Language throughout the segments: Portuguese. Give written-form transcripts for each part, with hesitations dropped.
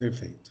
Perfeito.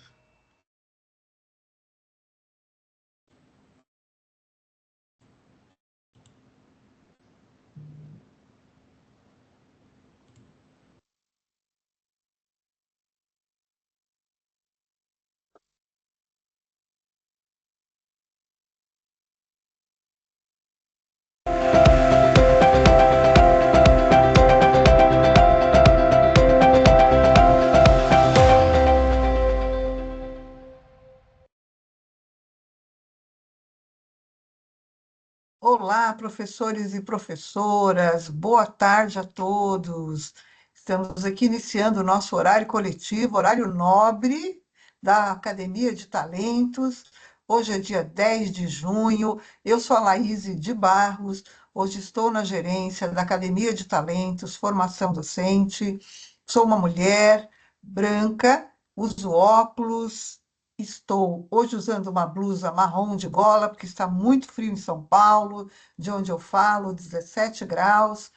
Olá, professores e professoras, boa tarde a todos. Estamos aqui iniciando o nosso horário coletivo, horário nobre da Academia de Talentos. Hoje é dia 10 de junho. Eu sou a Laíse de Barros. Hoje estou na gerência da Academia de Talentos, formação docente. Sou uma mulher branca, uso óculos. Estou hoje usando uma blusa marrom de gola, porque está muito frio em São Paulo, de onde eu falo, 17 graus.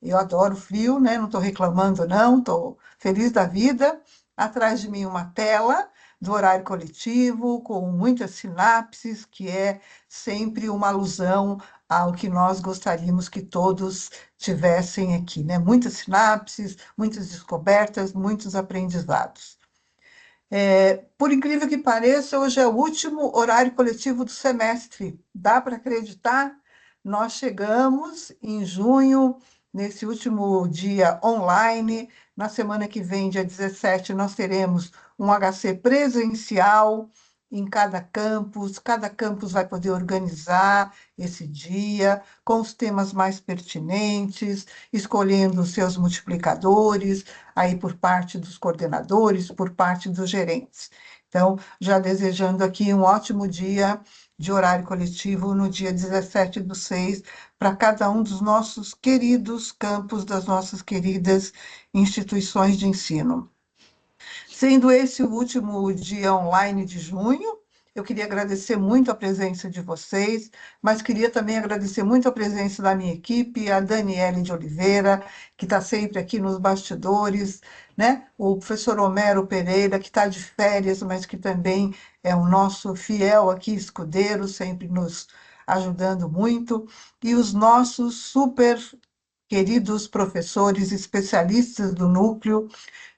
Eu adoro frio, né? Não estou reclamando, não, estou feliz da vida. Atrás de mim, uma tela do horário coletivo, com muitas sinapses, que é sempre uma alusão ao que nós gostaríamos que todos tivessem aqui, né? Muitas sinapses, muitas descobertas, muitos aprendizados. Por incrível que pareça, hoje é o último horário coletivo do semestre. Dá para acreditar? Nós chegamos em junho, nesse último dia online. Na semana que vem, dia 17, nós teremos um HC presencial em cada campus vai poder organizar esse dia com os temas mais pertinentes, escolhendo os seus multiplicadores, aí por parte dos coordenadores, por parte dos gerentes. Então, já desejando aqui um ótimo dia de horário coletivo no dia 17/6, para cada um dos nossos queridos campos, das nossas queridas instituições de ensino. Sendo esse o último dia online de junho, eu queria agradecer muito a presença de vocês, mas queria também agradecer muito a presença da minha equipe, a Daniele de Oliveira, que está sempre aqui nos bastidores, né? O professor Homero Pereira, que está de férias, mas que também é o nosso fiel aqui, escudeiro, sempre nos ajudando muito, e os nossos super queridos professores especialistas do núcleo,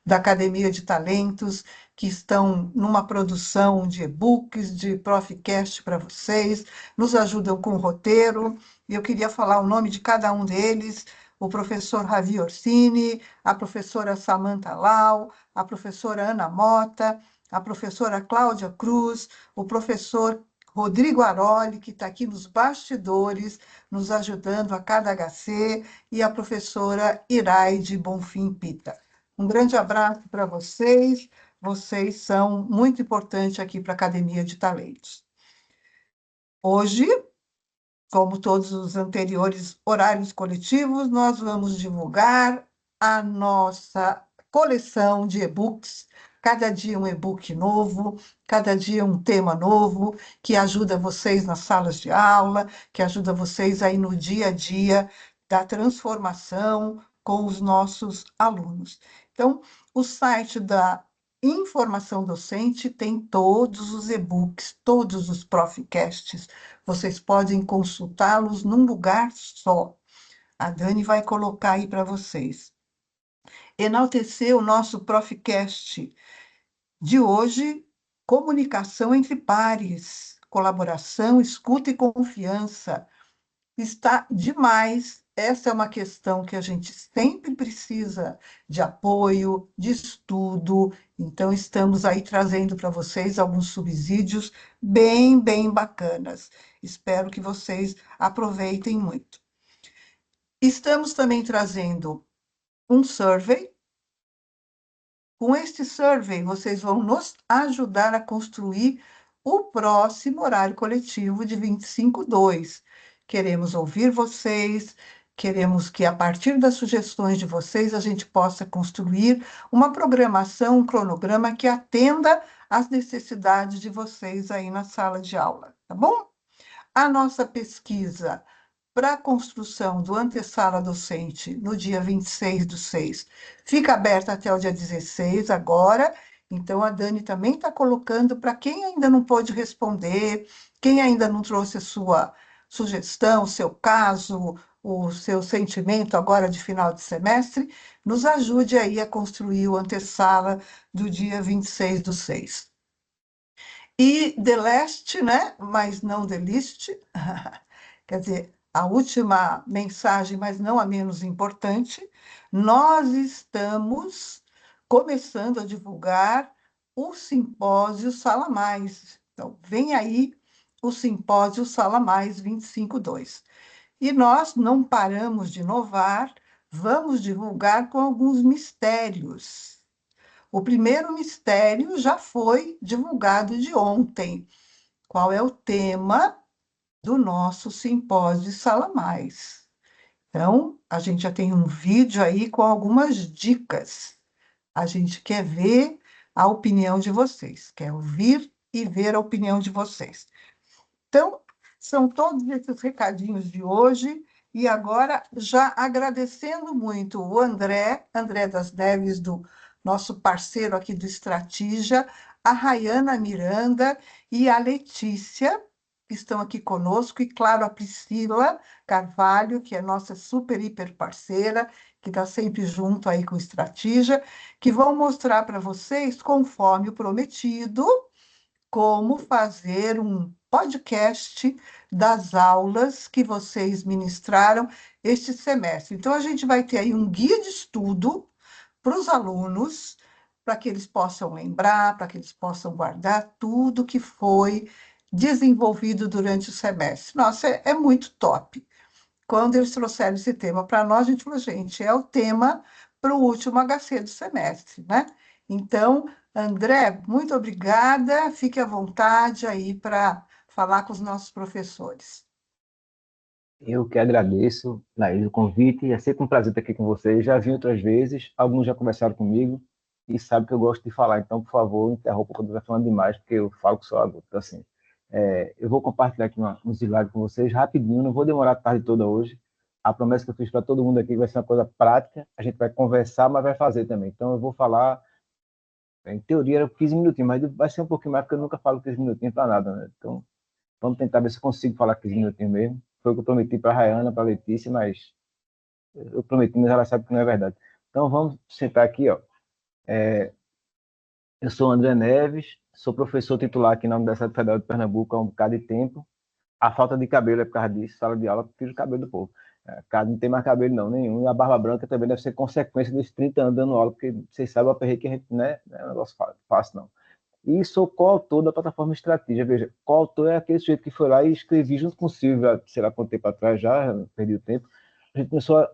da Academia de Talentos, que estão numa produção de e-books, de Profcast para vocês, nos ajudam com o roteiro, e eu queria falar o nome de cada um deles, o professor Ravi Orsini, a professora Samantha Lau, a professora Ana Mota, a professora Cláudia Cruz, o professor Rodrigo Aroli, que está aqui nos bastidores, nos ajudando a cada HC, e a professora Iraide Bonfim Pita. Um grande abraço para vocês. Vocês são muito importantes aqui para a Academia de Talentos. Hoje, como todos os anteriores horários coletivos, nós vamos divulgar a nossa coleção de e-books. Cada dia um e-book novo, cada dia um tema novo, que ajuda vocês nas salas de aula, que ajuda vocês aí no dia a dia da transformação com os nossos alunos. Então, o site da Informação Docente tem todos os e-books, todos os Profcasts. Vocês podem consultá-los num lugar só. A Dani vai colocar aí para vocês. Enaltecer o nosso Profcast de hoje, comunicação entre pares, colaboração, escuta e confiança. Está demais. Essa é uma questão que a gente sempre precisa de apoio, de estudo. Então, estamos aí trazendo para vocês alguns subsídios bem, bem bacanas. Espero que vocês aproveitem muito. Estamos também trazendo um survey. Com este survey, vocês vão nos ajudar a construir o próximo horário coletivo de 25/2. Queremos ouvir vocês, queremos que, a partir das sugestões de vocês, a gente possa construir uma programação, um cronograma que atenda às necessidades de vocês aí na sala de aula, tá bom? A nossa pesquisa para a construção do antessala docente no dia 26/6 fica aberta até o dia 16 agora, Então, a Dani também está colocando para quem ainda não pôde responder, quem ainda não trouxe a sua sugestão, o seu caso, o seu sentimento agora de final de semestre, nos ajude aí a construir o antessala do dia 26/6. E The Last, né? Mas não The Least, quer dizer, a última mensagem, mas não a menos importante, nós estamos começando a divulgar o Simpósio Sala Mais. Então, vem aí o Simpósio Sala Mais 25/2. E nós não paramos de inovar, vamos divulgar com alguns mistérios. O primeiro mistério já foi divulgado de ontem. Qual é o tema do nosso simpósio Sala Mais? Então, a gente já tem um vídeo aí com algumas dicas. A gente quer ver a opinião de vocês, quer ouvir e ver a opinião de vocês. Então, são todos esses recadinhos de hoje. E agora, já agradecendo muito o André das Neves, do nosso parceiro aqui do Estratégia, a Rayana Miranda e a Letícia, que estão aqui conosco, e, claro, a Priscila Carvalho, que é nossa super, hiper parceira, que está sempre junto aí com o Estratégia, que vão mostrar para vocês, conforme o prometido, como fazer um podcast das aulas que vocês ministraram este semestre. Então, a gente vai ter aí um guia de estudo para os alunos, para que eles possam lembrar, para que eles possam guardar tudo que foi desenvolvido durante o semestre. Nossa, é muito top. Quando eles trouxeram esse tema para nós, a gente falou, gente, é o tema para o último HC do semestre, né? Então, André, muito obrigada. Fique à vontade aí para falar com os nossos professores. Eu que agradeço, Laís, o convite. É sempre um prazer estar aqui com vocês. Já vim outras vezes, alguns já conversaram comigo e sabem que eu gosto de falar. Então, por favor, interrompa quando eu estiver falando demais, porque eu falo que sou agudo. Então, assim, eu vou compartilhar aqui uns slides com vocês rapidinho, não vou demorar a tarde toda hoje. A promessa que eu fiz para todo mundo aqui vai ser uma coisa prática. A gente vai conversar, mas vai fazer também. Então, eu vou falar, em teoria, era 15 minutinhos, mas vai ser um pouquinho mais, porque eu nunca falo 15 minutinhos para nada, né? Então, vamos tentar ver se eu consigo falar 15 minutinhos mesmo. Foi o que eu prometi para a Rayana, para a Letícia, mas eu prometi, mas ela sabe que não é verdade. Então vamos sentar aqui, ó. Eu sou André Neves, sou professor titular aqui na Universidade Federal de Pernambuco há um bocado de tempo. A falta de cabelo é por causa disso, sala de aula, tiro o cabelo do povo. Cara, não tem mais cabelo não, nenhum. E a barba branca também deve ser consequência desses 30 anos dando aula, porque vocês sabem o aperreio que a gente, né? Não é um negócio fácil, não. E sou coautor da plataforma Estratégia. Veja, coautor é aquele sujeito que foi lá e escrevi junto com o Silvio, sei lá quanto tempo atrás já perdi o tempo. A gente começou a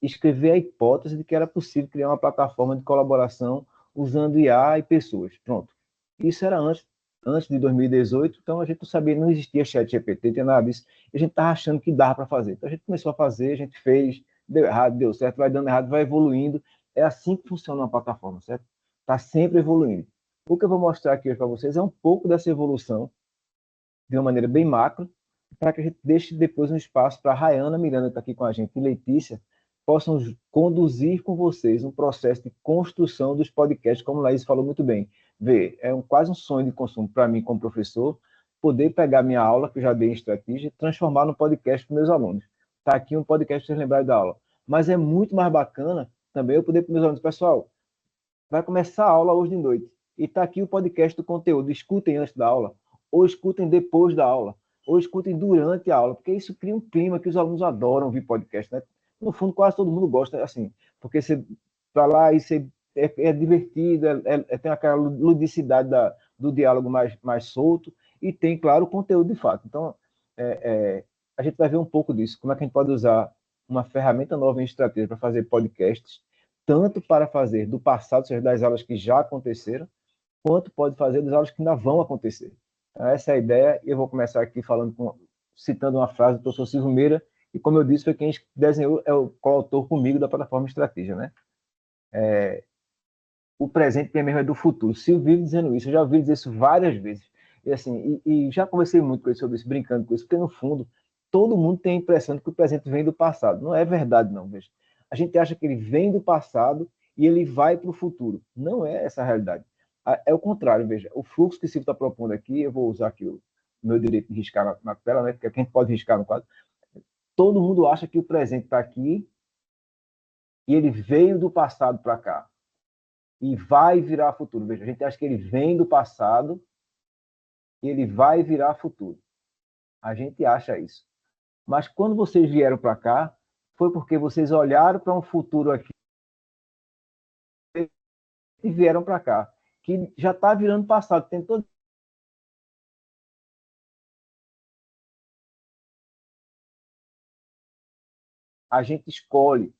escrever a hipótese de que era possível criar uma plataforma de colaboração usando IA e pessoas. Pronto. Isso era antes de 2018, então a gente não sabia, não existia chat GPT, não tinha nada disso. E a gente estava achando que dava para fazer. Então a gente começou a fazer, a gente fez, deu errado, deu certo, vai dando errado, vai evoluindo. É assim que funciona uma plataforma, certo? Está sempre evoluindo. O que eu vou mostrar aqui para vocês é um pouco dessa evolução, de uma maneira bem macro, para que a gente deixe depois um espaço para a Rayana Miranda, que está aqui com a gente, e Letícia, possam conduzir com vocês um processo de construção dos podcasts, como a Laís falou muito bem. Vê, quase um sonho de consumo para mim, como professor, poder pegar minha aula, que eu já dei em estratégia, e transformar no podcast para meus alunos. Está aqui um podcast para vocês lembrarem da aula. Mas é muito mais bacana também eu poder para meus alunos, pessoal, vai começar a aula hoje de noite. E está aqui o podcast do conteúdo. Escutem antes da aula, ou escutem depois da aula, ou escutem durante a aula, porque isso cria um clima que os alunos adoram ouvir podcast, né? No fundo, quase todo mundo gosta, assim, porque você está lá e você é divertido, tem aquela ludicidade do diálogo mais solto, e tem, claro, o conteúdo de fato. Então, a gente vai ver um pouco disso, como é que a gente pode usar uma ferramenta nova em estratégia para fazer podcasts, tanto para fazer do passado, ou seja, das aulas que já aconteceram, quanto pode fazer das aulas que ainda vão acontecer. Então, essa é a ideia, e eu vou começar aqui citando uma frase do professor Silvio Meira, e como eu disse, foi quem desenhou, é o coautor comigo da plataforma Estratégia, né? O presente mesmo é do futuro. Silvio vive dizendo isso, eu já ouvi dizer isso várias vezes. E, assim, e já conversei muito com ele sobre isso, brincando com isso, porque no fundo, todo mundo tem a impressão de que o presente vem do passado. Não é verdade, não, veja. A gente acha que ele vem do passado e ele vai para o futuro. Não é essa a realidade. É o contrário, veja, o fluxo que o Silvio está propondo aqui, eu vou usar aqui o meu direito de riscar na tela, né, porque a gente pode riscar no quadro. Todo mundo acha que o presente está aqui e ele veio do passado para cá e vai virar futuro. Veja, a gente acha que ele vem do passado e ele vai virar futuro. A gente acha isso. Mas quando vocês vieram para cá, foi porque vocês olharam para um futuro aqui e vieram para cá, que já está virando passado. Tem todo... A gente escolhe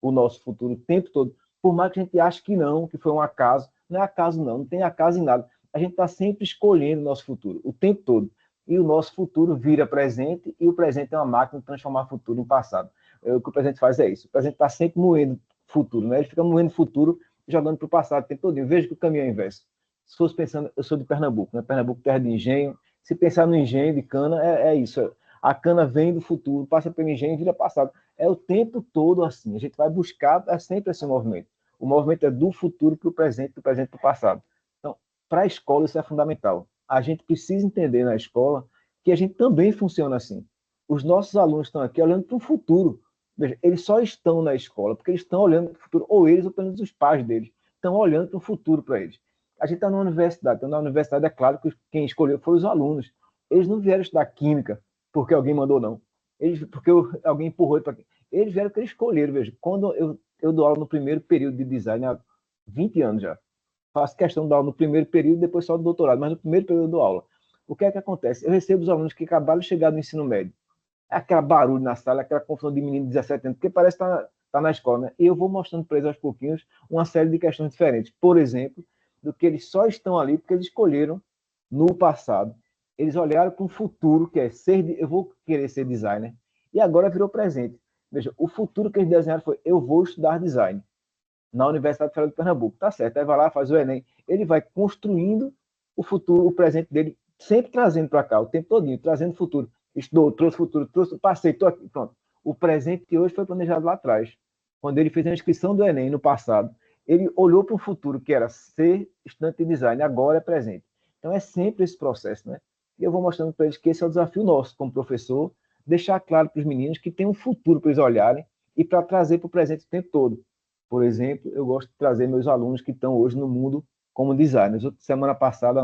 o nosso futuro o tempo todo, por mais que a gente ache que não, que foi um acaso. Não é acaso, não tem acaso em nada. A gente está sempre escolhendo o nosso futuro, o tempo todo. E o nosso futuro vira presente, e o presente é uma máquina de transformar futuro em passado. O que o presente faz é isso. O presente está sempre moendo futuro, né? Ele fica moendo futuro, jogando para o passado o tempo todo. Veja que o caminho é inverso. Se fosse pensando, eu sou de Pernambuco, né? Pernambuco, terra de engenho. Se pensar no engenho de cana, é isso. A cana vem do futuro, passa pelo engenho e vira passado. É o tempo todo assim. A gente vai buscar, é sempre esse movimento. O movimento é do futuro para o presente, do presente para o passado. Então, para a escola, isso é fundamental. A gente precisa entender na escola que a gente também funciona assim. Os nossos alunos estão aqui olhando para o futuro. Veja, eles só estão na escola porque eles estão olhando para o futuro, ou eles, ou pelo menos os pais deles, estão olhando para o futuro para eles. A gente está na universidade. Então, na universidade, é claro que quem escolheu foram os alunos. Eles não vieram estudar química porque alguém mandou, não. Eles, porque alguém empurrou para aqui. Eles vieram que eles escolheram. Veja, quando eu dou aula no primeiro período de design, há 20 anos já. Faço questão de dar aula no primeiro período, depois só do doutorado, mas no primeiro período eu dou aula. O que é que acontece? Eu recebo os alunos que acabaram de chegar no ensino médio. É aquela barulho na sala, aquela confusão de menino de 17 anos, porque parece que está na escola, né? E eu vou mostrando para eles aos pouquinhos uma série de questões diferentes. Por exemplo, do que eles só estão ali porque eles escolheram no passado. Eles olharam para um futuro, que é ser, eu vou querer ser designer, e agora virou presente. Veja, o futuro que eles desenharam foi: eu vou estudar design na Universidade Federal de Pernambuco. Tá certo, aí vai lá, faz o Enem. Ele vai construindo o futuro, o presente dele, sempre trazendo para cá, o tempo todinho, trazendo futuro. Estudou, trouxe futuro, trouxe, passei, estou aqui, pronto. O presente de hoje foi planejado lá atrás. Quando ele fez a inscrição do Enem no passado, ele olhou para o futuro, que era ser estudante de design, agora é presente. Então é sempre esse processo, né? E eu vou mostrando para eles que esse é o desafio nosso como professor, deixar claro para os meninos que tem um futuro para eles olharem e para trazer para o presente o tempo todo. Por exemplo, eu gosto de trazer meus alunos que estão hoje no mundo como designers. Semana passada,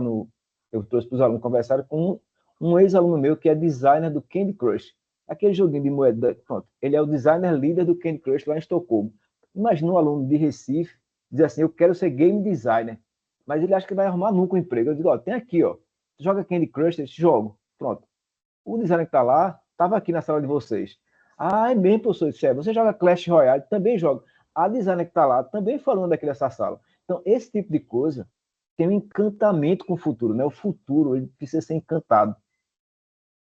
eu trouxe para os alunos conversar com um ex-aluno meu que é designer do Candy Crush. Aquele joguinho de moeda. Pronto. Ele é o designer líder do Candy Crush lá em Estocolmo. Imagina um aluno de Recife dizer assim: eu quero ser game designer. Mas ele acha que vai arrumar nunca um emprego. Eu digo: ó, tem aqui, ó. Joga Candy Crush, esse jogo. Pronto. O designer que está lá estava aqui na sala de vocês. Ah, é mesmo, professor. Você joga Clash Royale? Também joga. A designer que está lá também falando daqui dessa sala. Então, esse tipo de coisa tem um encantamento com o futuro, né? O futuro, ele precisa ser encantado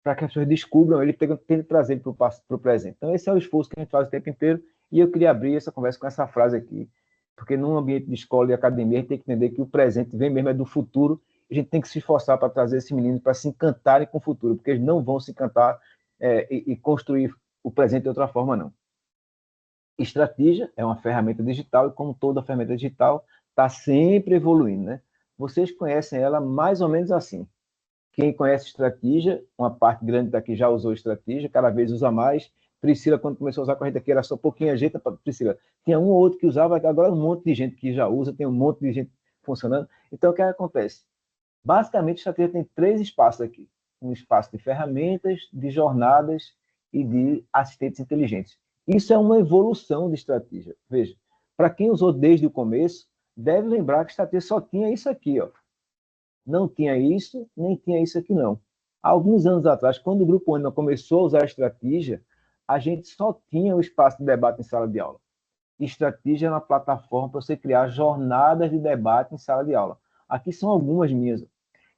para que as pessoas descubram ele, tentem trazer ele para o presente. Então, esse é o esforço que a gente faz o tempo inteiro, e eu queria abrir essa conversa com essa frase aqui, porque num ambiente de escola e academia, a gente tem que entender que o presente vem mesmo é do futuro, e a gente tem que se esforçar para trazer esses meninos para se encantarem com o futuro, porque eles não vão se encantar e construir o presente de outra forma, não. Estratégia é uma ferramenta digital e, como toda ferramenta digital, está sempre evoluindo, né? Vocês conhecem ela mais ou menos assim. Quem conhece estratégia, uma parte grande daqui já usou estratégia, cada vez usa mais. Priscila, quando começou a usar a corrente aqui, era só pouquinha gente. Priscila, tinha um ou outro que usava, agora um monte de gente que já usa, tem um monte de gente funcionando. Então, o que acontece? Basicamente, a estratégia tem 3 espaços aqui. Um espaço de ferramentas, de jornadas e de assistentes inteligentes. Isso é uma evolução de estratégia. Veja, para quem usou desde o começo, deve lembrar que a estratégia só tinha isso aqui, ó. Não tinha isso, nem tinha isso aqui, não. Há alguns anos atrás, quando o Grupo Ânima começou a usar a estratégia, a gente só tinha o espaço de debate em sala de aula. Estratégia é uma plataforma para você criar jornadas de debate em sala de aula. Aqui são algumas minhas.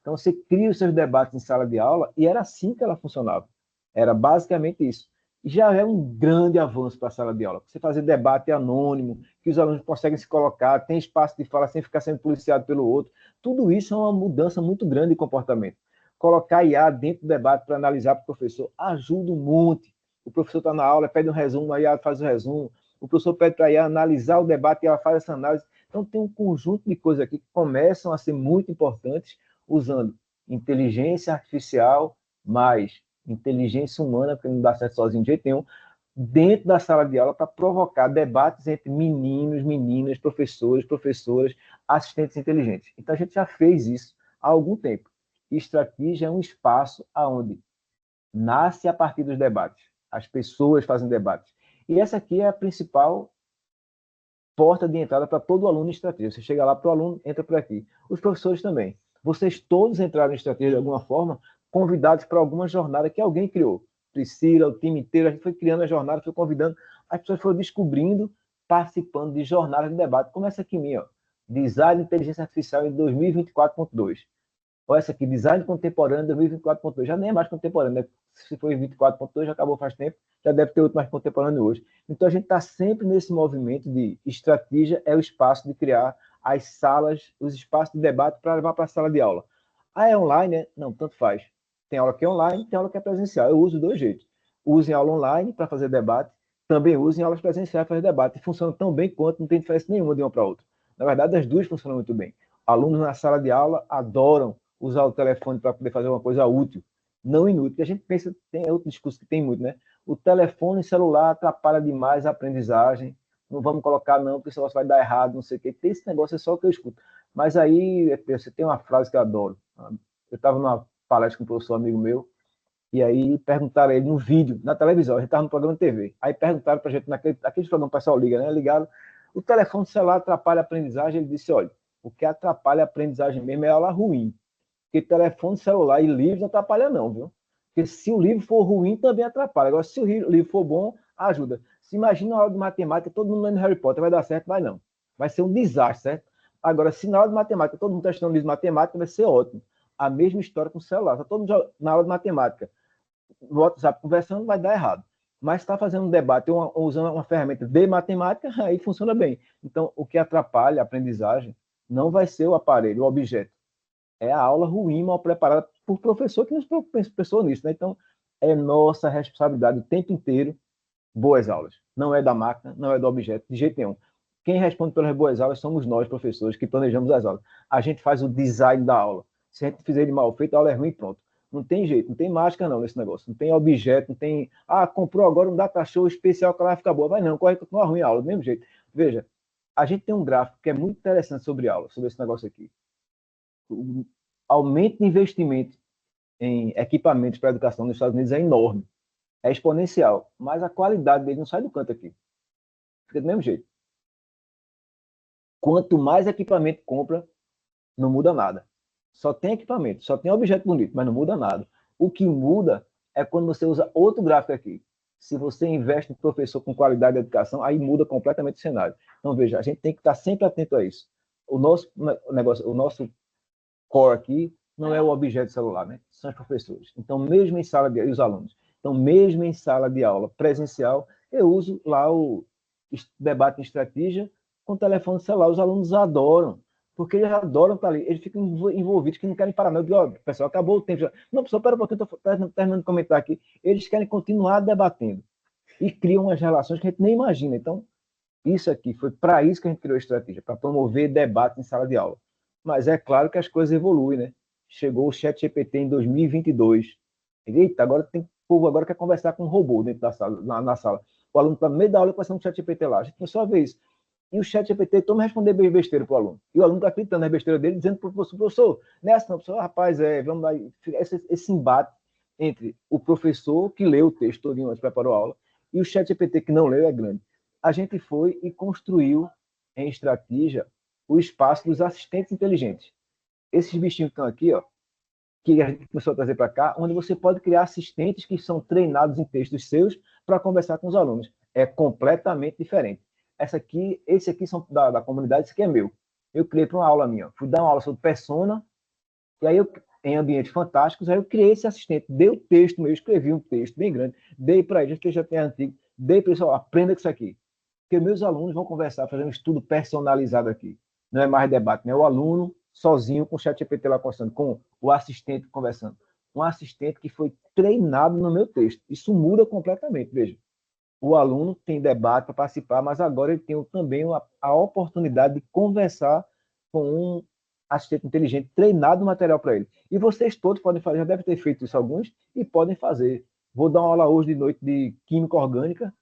Então, você cria os seus debates em sala de aula, e era assim que ela funcionava. Era basicamente isso. E já é um grande avanço para a sala de aula. Você fazer debate anônimo, que os alunos conseguem se colocar, tem espaço de fala sem ficar sendo policiado pelo outro. Tudo isso é uma mudança muito grande de comportamento. Colocar IA dentro do debate para analisar para o professor ajuda um monte. O professor está na aula, pede um resumo, a IA faz o resumo. O professor pede para a IA analisar o debate e ela faz essa análise. Então, tem um conjunto de coisas aqui que começam a ser muito importantes usando inteligência artificial mais inteligência humana, porque não dá certo sozinho de jeito nenhum, dentro da sala de aula para provocar debates entre meninos, meninas, professores, professoras, assistentes inteligentes. Então, a gente já fez isso há algum tempo. E estratégia é um espaço onde nasce a partir dos debates. As pessoas fazem debates. E essa aqui é a principal porta de entrada para todo aluno em estratégia. Você chega lá para o aluno, entra por aqui. Os professores também. Vocês todos entraram em estratégia de alguma forma, convidados para alguma jornada que alguém criou. Priscila, o time inteiro, a gente foi criando a jornada, foi convidando, as pessoas foram descobrindo, participando de jornadas de debate, como essa aqui minha, ó. Design de Inteligência Artificial em 2024.2. Olha essa aqui, Design Contemporâneo 2024.2. Já nem é mais contemporâneo, né? Se foi 24.2, já acabou faz tempo, já deve ter outro mais contemporâneo hoje. Então, a gente está sempre nesse movimento de estratégia, é o espaço de criar as salas, os espaços de debate para levar para a sala de aula. Ah, é online, né? Não, tanto faz. Tem aula que é online, tem aula que é presencial. Eu uso dois jeitos. Uso em aula online para fazer debate, também uso em aulas presenciais para fazer debate. E funciona tão bem quanto, não tem diferença nenhuma de uma para outra. Na verdade, as duas funcionam muito bem. Alunos na sala de aula adoram usar o telefone para poder fazer uma coisa útil, não inútil. Porque a gente pensa, tem outro discurso que tem muito, né? O telefone celular atrapalha demais a aprendizagem. Não vamos colocar, não, porque esse negócio vai dar errado, não sei o quê. Tem esse negócio, é só o que eu escuto. Mas aí, você tem uma frase que eu adoro. Eu estava numa palestra com um professor amigo meu, e aí perguntaram a ele no vídeo, na televisão, a gente estava no programa de TV. Aí perguntaram para a gente, aquele programa que o pessoal liga, né? Ligaram, o telefone celular atrapalha a aprendizagem? Ele disse, olha, o que atrapalha a aprendizagem mesmo é aula ruim. Porque telefone celular e livro não atrapalha não, viu? Porque se o livro for ruim, também atrapalha. Agora, se o livro for bom, ajuda. Se imagina uma aula de matemática, todo mundo lendo Harry Potter, vai dar certo? Vai não. Vai ser um desastre, certo? Agora, se na aula de matemática todo mundo está estudando livro de matemática, vai ser ótimo. A mesma história com o celular. Tá todo mundo na aula de matemática, no WhatsApp conversando, vai dar errado. Mas está fazendo um debate usando uma ferramenta de matemática, aí funciona bem. Então, o que atrapalha a aprendizagem não vai ser o aparelho, o objeto. É a aula ruim, mal preparada por professor que não pensou nisso, né? Então, é nossa responsabilidade o tempo inteiro boas aulas. Não é da máquina, não é do objeto, de jeito nenhum. Quem responde pelas boas aulas somos nós, professores, que planejamos as aulas. A gente faz o design da aula. Se a gente fizer de mal feito, a aula é ruim e pronto. Não tem jeito, não tem mágica não nesse negócio. Não tem objeto, não tem... Ah, comprou agora um data show especial que ela vai ficar boa. Vai não, corre continua ruim a aula, do mesmo jeito. Veja, a gente tem um gráfico que é muito interessante sobre aula, sobre esse negócio aqui. O aumento de investimento em equipamentos para a educação nos Estados Unidos é enorme, é exponencial, mas a qualidade dele não sai do canto aqui. Fica do mesmo jeito. Quanto mais equipamento compra, não muda nada. Só tem equipamento, só tem objeto bonito, mas não muda nada. O que muda é quando você usa outro gráfico aqui. Se você investe em professor com qualidade de educação, aí muda completamente o cenário. Então, veja, a gente tem que estar sempre atento a isso. O nosso negócio, o nosso core aqui não é o objeto celular, né? São os professores. Então, mesmo em sala de aula, e os alunos. Então, mesmo em sala de aula presencial, eu uso lá o debate em estratégia com o telefone celular. Os alunos adoram, porque eles adoram estar ali. Eles ficam envolvidos, que não querem parar. Não, eu digo, ó, pessoal, acabou o tempo. Já. Não, pessoal, pera um pouquinho, estou terminando de comentar aqui. Eles querem continuar debatendo e criam umas relações que a gente nem imagina. Então, isso aqui foi para isso que a gente criou a estratégia, para promover debate em sala de aula. Mas é claro que as coisas evoluem, né? Chegou o ChatGPT em 2022. Eita, agora tem povo agora quer conversar com um robô dentro da sala, na sala. O aluno está no meio da aula passando um ChatGPT lá. A gente começou a ver isso. E o ChatGPT toma responder besteira para o aluno. E o aluno está acreditando na besteira dele, dizendo para o professor, nessa não, professor, rapaz, vamos lá. Esse embate entre o professor que leu o texto todinho antes preparou a aula e o ChatGPT que não leu é grande. A gente foi e construiu em estratégia o espaço dos assistentes inteligentes. Esses bichinhos que estão aqui, ó, que a gente começou a trazer para cá, onde você pode criar assistentes que são treinados em textos seus para conversar com os alunos. É completamente diferente. Esse aqui são da comunidade, esse aqui é meu. Eu criei para uma aula minha. Fui dar uma aula sobre persona, e aí em ambientes fantásticos, aí eu criei esse assistente, dei o texto meu, escrevi um texto bem grande, dei para eles, que já tem antigo, dei para eles, ó, aprenda com isso aqui. Porque meus alunos vão conversar, fazer um estudo personalizado aqui. Não é mais debate, não é o aluno sozinho com o ChatGPT lá conversando, com o assistente conversando. Um assistente que foi treinado no meu texto. Isso muda completamente, veja. o aluno tem debate para participar, mas agora ele tem também a oportunidade de conversar com um assistente inteligente, treinado no material para ele. E vocês todos podem fazer, já devem ter feito isso alguns, e podem fazer. Vou dar uma aula hoje de noite de química orgânica.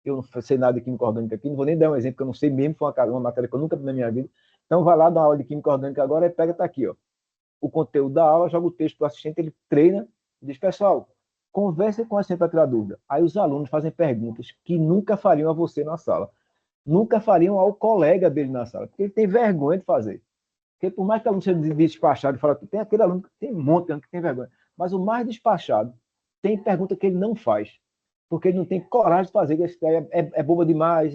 Eu não sei nada de química orgânica aqui, não vou nem dar um exemplo, porque eu não sei mesmo, foi uma matéria que eu nunca vi na minha vida. Então, vai lá dar uma aula de química orgânica agora e pega, tá aqui, ó, o conteúdo da aula, joga o texto para o assistente, ele treina, diz, pessoal, converse com o assistente para tirar dúvida. Aí os alunos fazem perguntas que nunca fariam a você na sala, nunca fariam ao colega dele na sala, porque ele tem vergonha de fazer. Porque por mais que o aluno seja despachado e fala que tem aquele aluno que tem um monte de aluno que tem vergonha, mas o mais despachado tem pergunta que ele não faz, porque ele não tem coragem de fazer, que é boba demais.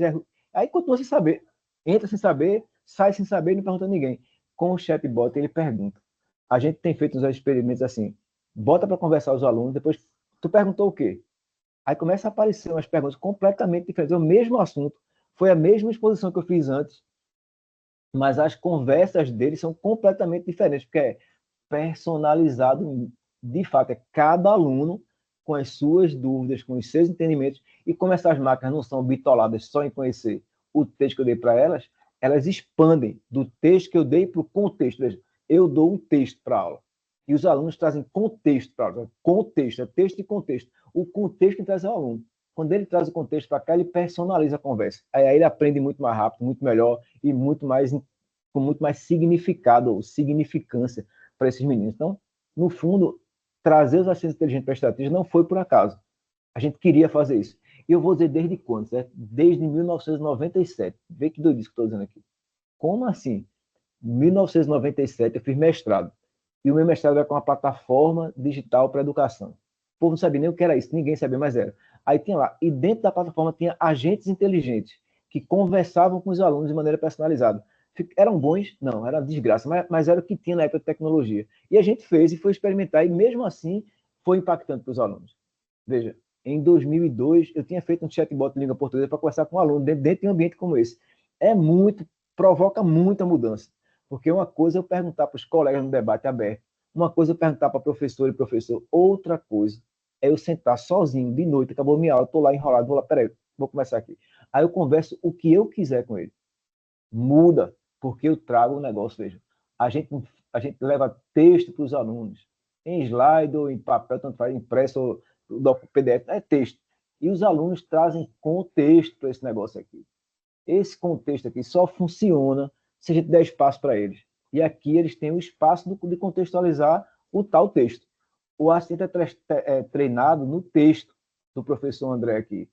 Aí continua sem saber, entra sem saber, sai sem saber e não pergunta a ninguém. Com o chatbot, ele pergunta. A gente tem feito uns experimentos assim, bota para conversar os alunos, depois tu perguntou o quê? Aí começa a aparecer umas perguntas completamente diferentes, é o mesmo assunto, foi a mesma exposição que eu fiz antes, mas as conversas deles são completamente diferentes, porque é personalizado, de fato, é cada aluno com as suas dúvidas, com os seus entendimentos, e como essas máquinas não são bitoladas só em conhecer o texto que eu dei para elas, elas expandem do texto que eu dei para o contexto. Veja, eu dou um texto para a aula, e os alunos trazem contexto para a aula. Contexto, é texto e contexto. O contexto que traz é o aluno. Quando ele traz o contexto para cá, ele personaliza a conversa. Aí ele aprende muito mais rápido, muito melhor e muito mais com muito mais significado ou significância para esses meninos. Então, no fundo, trazer os assistentes inteligentes para a estratégia não foi por acaso. A gente queria fazer isso. E eu vou dizer desde quando? Certo? Desde 1997. Vê que doidice que estou dizendo aqui. Como assim? Em 1997 eu fiz mestrado. E o meu mestrado era com uma plataforma digital para educação. O povo não sabia nem o que era isso, ninguém sabia, mas era. Aí tinha lá, e dentro da plataforma tinha agentes inteligentes que conversavam com os alunos de maneira personalizada. Eram bons? Não, era desgraça, mas era o que tinha na época de tecnologia. E a gente fez e foi experimentar, e mesmo assim foi impactante para os alunos. Veja, em 2002 eu tinha feito um chatbot de língua portuguesa para conversar com um aluno dentro de um ambiente como esse. É muito, provoca muita mudança. Porque uma coisa é eu perguntar para os colegas no debate aberto, uma coisa é eu perguntar para professor e professor, outra coisa é eu sentar sozinho de noite, acabou minha aula, estou lá enrolado, vou lá, peraí, vou começar aqui. Aí eu converso o que eu quiser com ele. Muda, porque eu trago o negócio, veja. A gente, a gente leva texto para os alunos, em slide ou em papel, tanto faz, impresso ou PDF, é texto. E os alunos trazem contexto para esse negócio aqui. Esse contexto aqui só funciona se a gente der espaço para eles. E aqui eles têm o espaço de contextualizar o tal texto. O assistente é treinado no texto do professor André aqui.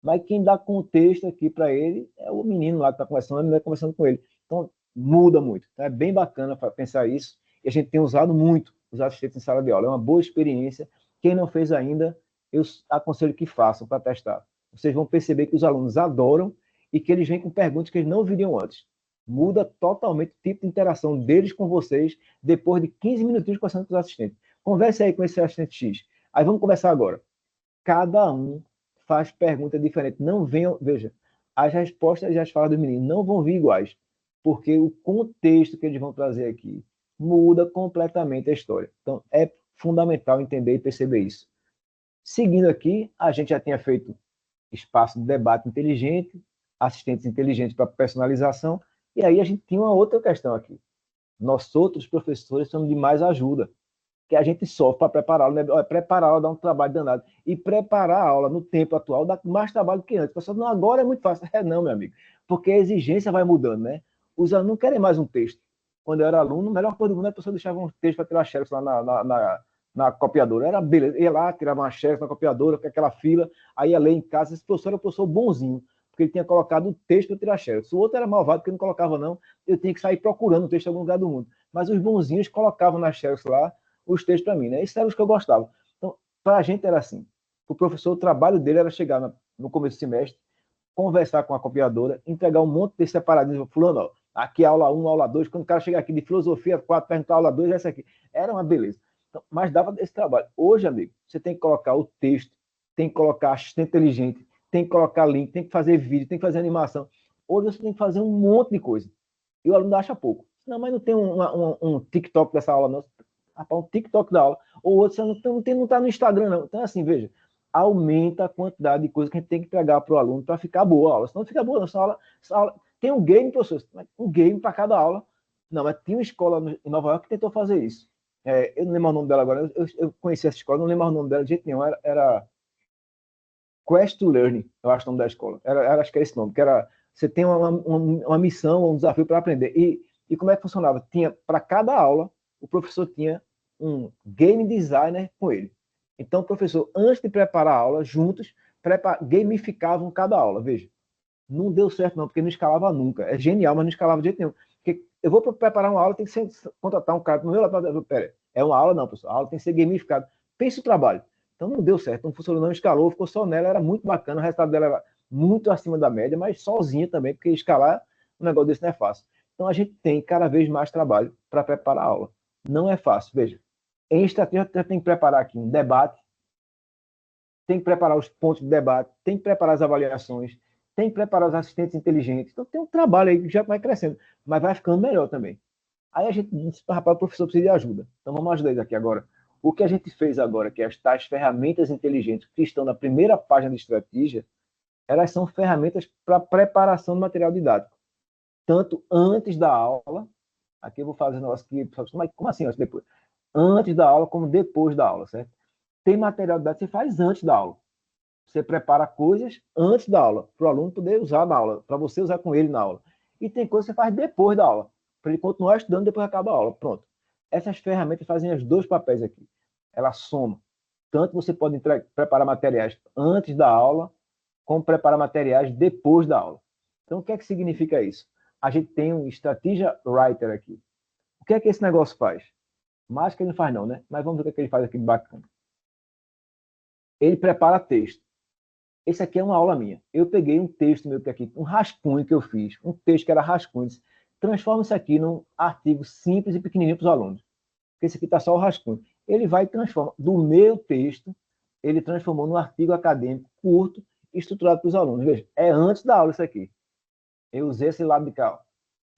Mas quem dá contexto aqui para ele é o menino lá que está conversando, ele não é conversando com ele. Então, muda muito. Então, é bem bacana para pensar isso. E a gente tem usado muito os assistentes em sala de aula. É uma boa experiência. Quem não fez ainda, eu aconselho que façam para testar. Vocês vão perceber que os alunos adoram e que eles vêm com perguntas que eles não viriam antes. Muda totalmente o tipo de interação deles com vocês depois de 15 minutinhos conversando com os assistentes. Converse aí com esse assistente X. Aí vamos conversar agora. Cada um faz pergunta diferente. Não venham, veja, as respostas e as falas dos meninos não vão vir iguais, porque o contexto que eles vão trazer aqui muda completamente a história. Então, é fundamental entender e perceber isso. Seguindo aqui, a gente já tinha feito espaço de debate inteligente, assistentes inteligentes para personalização, e aí a gente tinha uma outra questão aqui. Nós outros professores precisamos de mais ajuda, que a gente sofre para preparar a aula, preparar a aula dá um trabalho danado, e preparar a aula no tempo atual dá mais trabalho do que antes. O pessoal, não, agora é muito fácil. É não, meu amigo, porque a exigência vai mudando, né? Os alunos não querem mais um texto. Quando eu era aluno, a melhor coisa do mundo é a pessoa deixava um texto para tirar xerox lá na copiadora. Era beleza, ia lá, tirava uma xerox na copiadora, com aquela fila, aí ia ler em casa. Esse professor era um professor bonzinho, porque ele tinha colocado o texto para tirar xerox. O outro era malvado, porque não colocava não, eu tinha que sair procurando o texto em algum lugar do mundo. Mas os bonzinhos colocavam na xerox lá os textos para mim, né? Isso era os que eu gostava. Então, para a gente era assim. O professor, o trabalho dele era chegar no começo do semestre, conversar com a copiadora, entregar um monte de separadinhos, fulano, ó, aqui aula 1, aula 2, quando o cara chega aqui de filosofia 4, perguntar aula 2, essa aqui. Era uma beleza. Então, mas dava esse trabalho. Hoje, amigo, você tem que colocar o texto, tem que colocar assistente inteligente, tem que colocar link, tem que fazer vídeo, tem que fazer animação. Hoje você tem que fazer um monte de coisa. E o aluno acha pouco. Não, mas não tem um TikTok dessa aula, não. Rapaz, um TikTok da aula. Ou outro, você não está no Instagram, não. Então, assim, veja, aumenta a quantidade de coisa que a gente tem que entregar para o aluno para ficar boa a aula. Senão não fica boa, não. Essa aula tem um game, professor, um game para cada aula. Não, mas tinha uma escola em Nova York que tentou fazer isso. Eu não lembro o nome dela agora, eu conheci essa escola, não lembro o nome dela de jeito nenhum, era Quest to Learning, eu acho o nome da escola. Acho que era esse nome, que era, você tem uma missão, um desafio para aprender. E como é que funcionava? Tinha, para cada aula, o professor tinha um game designer com ele. Então, o professor, antes de preparar a aula, juntos, gamificavam cada aula. Veja, não deu certo não, porque não escalava nunca. É genial, mas não escalava de jeito nenhum. Porque eu vou preparar uma aula, tem que contratar um cara no meu lado. Pera, é uma aula não, pessoal. A aula tem que ser gamificada. Pense o trabalho. Então não deu certo, não funcionou, não escalou, ficou só nela, era muito bacana, o resultado dela era muito acima da média, mas sozinha também, porque escalar um negócio desse não é fácil. Então a gente tem cada vez mais trabalho para preparar a aula. Não é fácil, veja. Em estratégia, você tem que preparar aqui um debate, tem que preparar os pontos de debate, tem que preparar as avaliações, tem que preparar os assistentes inteligentes. Então tem um trabalho aí que já vai crescendo, mas vai ficando melhor também. Aí a gente disse, rapaz, o professor precisa de ajuda. Então vamos ajudar eles aqui agora. O que a gente fez agora, que é as tais ferramentas inteligentes que estão na primeira página de estratégia, elas são ferramentas para preparação do material didático. Tanto antes da aula, aqui eu vou fazer um negócio que, mas como assim antes depois? Antes da aula, como depois da aula, certo? Tem material didático que você faz antes da aula. Você prepara coisas antes da aula, para o aluno poder usar na aula, para você usar com ele na aula. E tem coisas que você faz depois da aula, para ele continuar estudando depois que acaba a aula. Pronto. Essas ferramentas fazem os dois papéis aqui. Ela soma. Tanto você pode preparar materiais antes da aula, como preparar materiais depois da aula. Então, o que é que significa isso? A gente tem um Strategia Writer aqui. O que é que esse negócio faz? Mais que ele não faz não, né? Mas vamos ver o que é que ele faz aqui de bacana. Ele prepara texto. Esse aqui é uma aula minha. Eu peguei um texto meu que aqui, um rascunho que eu fiz, um texto que era rascunho. Transforma isso aqui num artigo simples e pequenininho para os alunos. Porque esse aqui está só o rascunho. Ele vai transformar, do meu texto, ele transformou num artigo acadêmico curto e estruturado para os alunos. Veja, é antes da aula isso aqui. Eu usei esse lado de cá.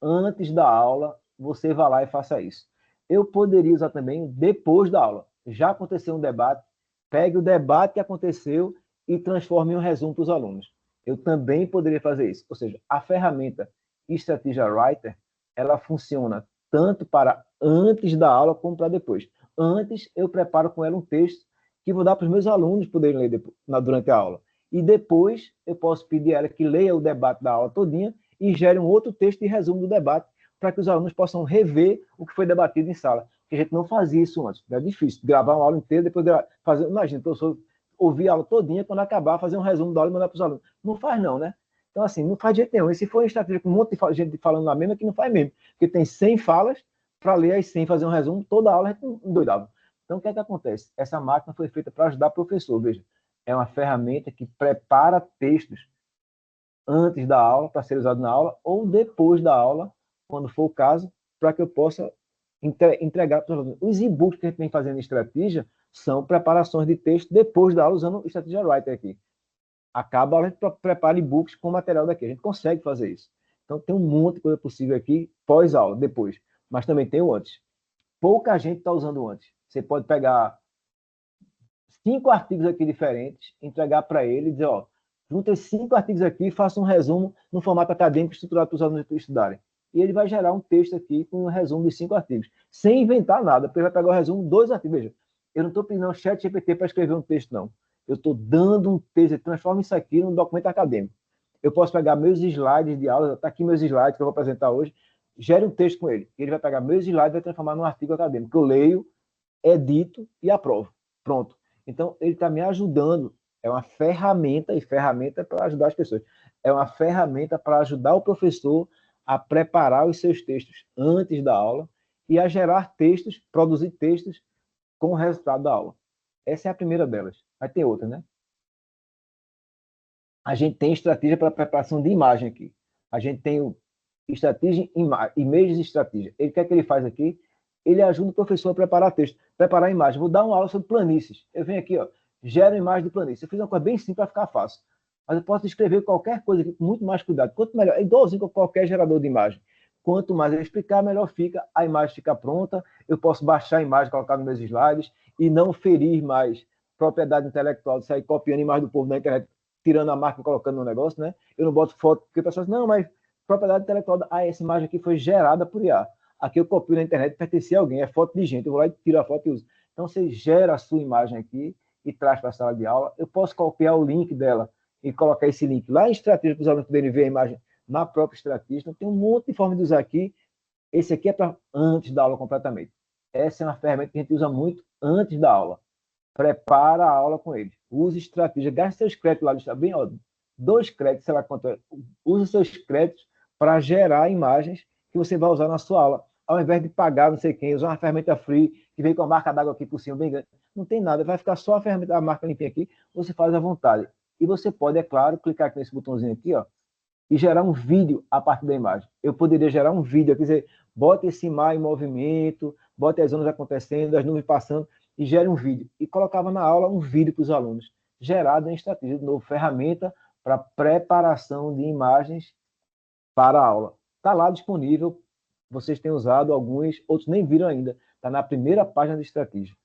Antes da aula, você vá lá e faça isso. Eu poderia usar também depois da aula. Já aconteceu um debate, pegue o debate que aconteceu e transforme em um resumo para os alunos. Eu também poderia fazer isso. Ou seja, a ferramenta Strategia Writer, ela funciona tanto para antes da aula como para depois. Antes, eu preparo com ela um texto que vou dar para os meus alunos poderem ler depois, durante a aula. E depois, eu posso pedir a ela que leia o debate da aula todinha e gere um outro texto de resumo do debate para que os alunos possam rever o que foi debatido em sala. Porque a gente não fazia isso antes. É difícil gravar uma aula inteira, depois fazer. Imagina, o professor ouvir a aula todinha, quando acabar, fazer um resumo da aula e mandar para os alunos. Não faz não, né? Então, assim, não faz de jeito nenhum. E se for uma estratégia com um monte de gente falando na mesma, que não faz mesmo. Porque tem 100 falas, para ler as 100 fazer um resumo, toda a aula a gente endoidava. Então, o que é que acontece? Essa máquina foi feita para ajudar o professor, veja. É uma ferramenta que prepara textos antes da aula, para ser usado na aula, ou depois da aula, quando for o caso, para que eu possa entregar para os alunos. Os e-books que a gente vem fazendo em estratégia são preparações de texto depois da aula, usando o Strategia Writer aqui. Acaba a gente prepara e-books com material daqui. A gente consegue fazer isso. Então, tem um monte de coisa possível aqui, pós-aula, depois. Mas também tem o antes. Pouca gente está usando o antes. Você pode pegar 5 artigos aqui diferentes, entregar para ele e dizer, ó, junta esses 5 artigos aqui e faça um resumo no formato acadêmico estruturado para os alunos estudarem. E ele vai gerar um texto aqui com um resumo dos 5 artigos, sem inventar nada, porque ele vai pegar o resumo de 2 artigos. Veja, eu não estou pedindo ao chat GPT para escrever um texto, não. Eu estou dando um texto, transforma isso aqui num documento acadêmico. Eu posso pegar meus slides de aula, está aqui meus slides que eu vou apresentar hoje, gere um texto com ele. Ele vai pegar meus slides e vai transformar num artigo acadêmico. Eu leio, edito e aprovo. Pronto. Então, ele está me ajudando. É uma ferramenta, e ferramenta para ajudar as pessoas. É uma ferramenta para ajudar o professor a preparar os seus textos antes da aula e a gerar textos, produzir textos com o resultado da aula. Essa é a primeira delas. Vai ter outra, né? A gente tem estratégia para preparação de imagem aqui. A gente tem o estratégia, imagens e estratégia. Ele quer que ele faz aqui? Ele ajuda o professor a preparar texto, preparar a imagem. Vou dar uma aula sobre planícies. Eu venho aqui, ó, gero imagem de planície. Eu fiz uma coisa bem simples para ficar fácil. Mas eu posso escrever qualquer coisa aqui com muito mais cuidado. Quanto melhor, é igualzinho com qualquer gerador de imagem. Quanto mais eu explicar, melhor fica. A imagem fica pronta. Eu posso baixar a imagem, colocar nos meus slides e não ferir mais propriedade intelectual de sair copiando a imagem do povo na internet, tirando a marca e colocando no negócio, né? Eu não boto foto, porque o pessoal diz, não, mas propriedade intelectual, essa imagem aqui foi gerada por IA. Aqui eu copio na internet, pertencia a alguém, é foto de gente, eu vou lá e tiro a foto e uso. Então você gera a sua imagem aqui e traz para a sala de aula. Eu posso copiar o link dela e colocar esse link lá em estratégia para os alunos poderem ver a imagem na própria estratégia. Então tem um monte de forma de usar aqui. Esse aqui é para antes da aula completamente. Essa é uma ferramenta que a gente usa muito antes da aula. Prepara a aula com ele. Use estratégia. Gaste seus créditos lá. Está bem, ó, 2 créditos, sei lá quanto é. Use seus créditos para gerar imagens que você vai usar na sua aula. Ao invés de pagar não sei quem, usar uma ferramenta free que vem com a marca d'água aqui por cima, bem grande. Não tem nada. Vai ficar só a ferramenta, a marca limpinha aqui. Você faz à vontade. E você pode, é claro, clicar aqui nesse botãozinho aqui, ó, e gerar um vídeo a partir da imagem. Eu poderia gerar um vídeo, quer dizer, bote esse mar em movimento, bote as ondas acontecendo, as nuvens passando, e gere um vídeo. E colocava na aula um vídeo para os alunos, gerado em estratégia, de novo, ferramenta para preparação de imagens para a aula. Está lá disponível, vocês têm usado alguns, outros nem viram ainda, está na primeira página de estratégia.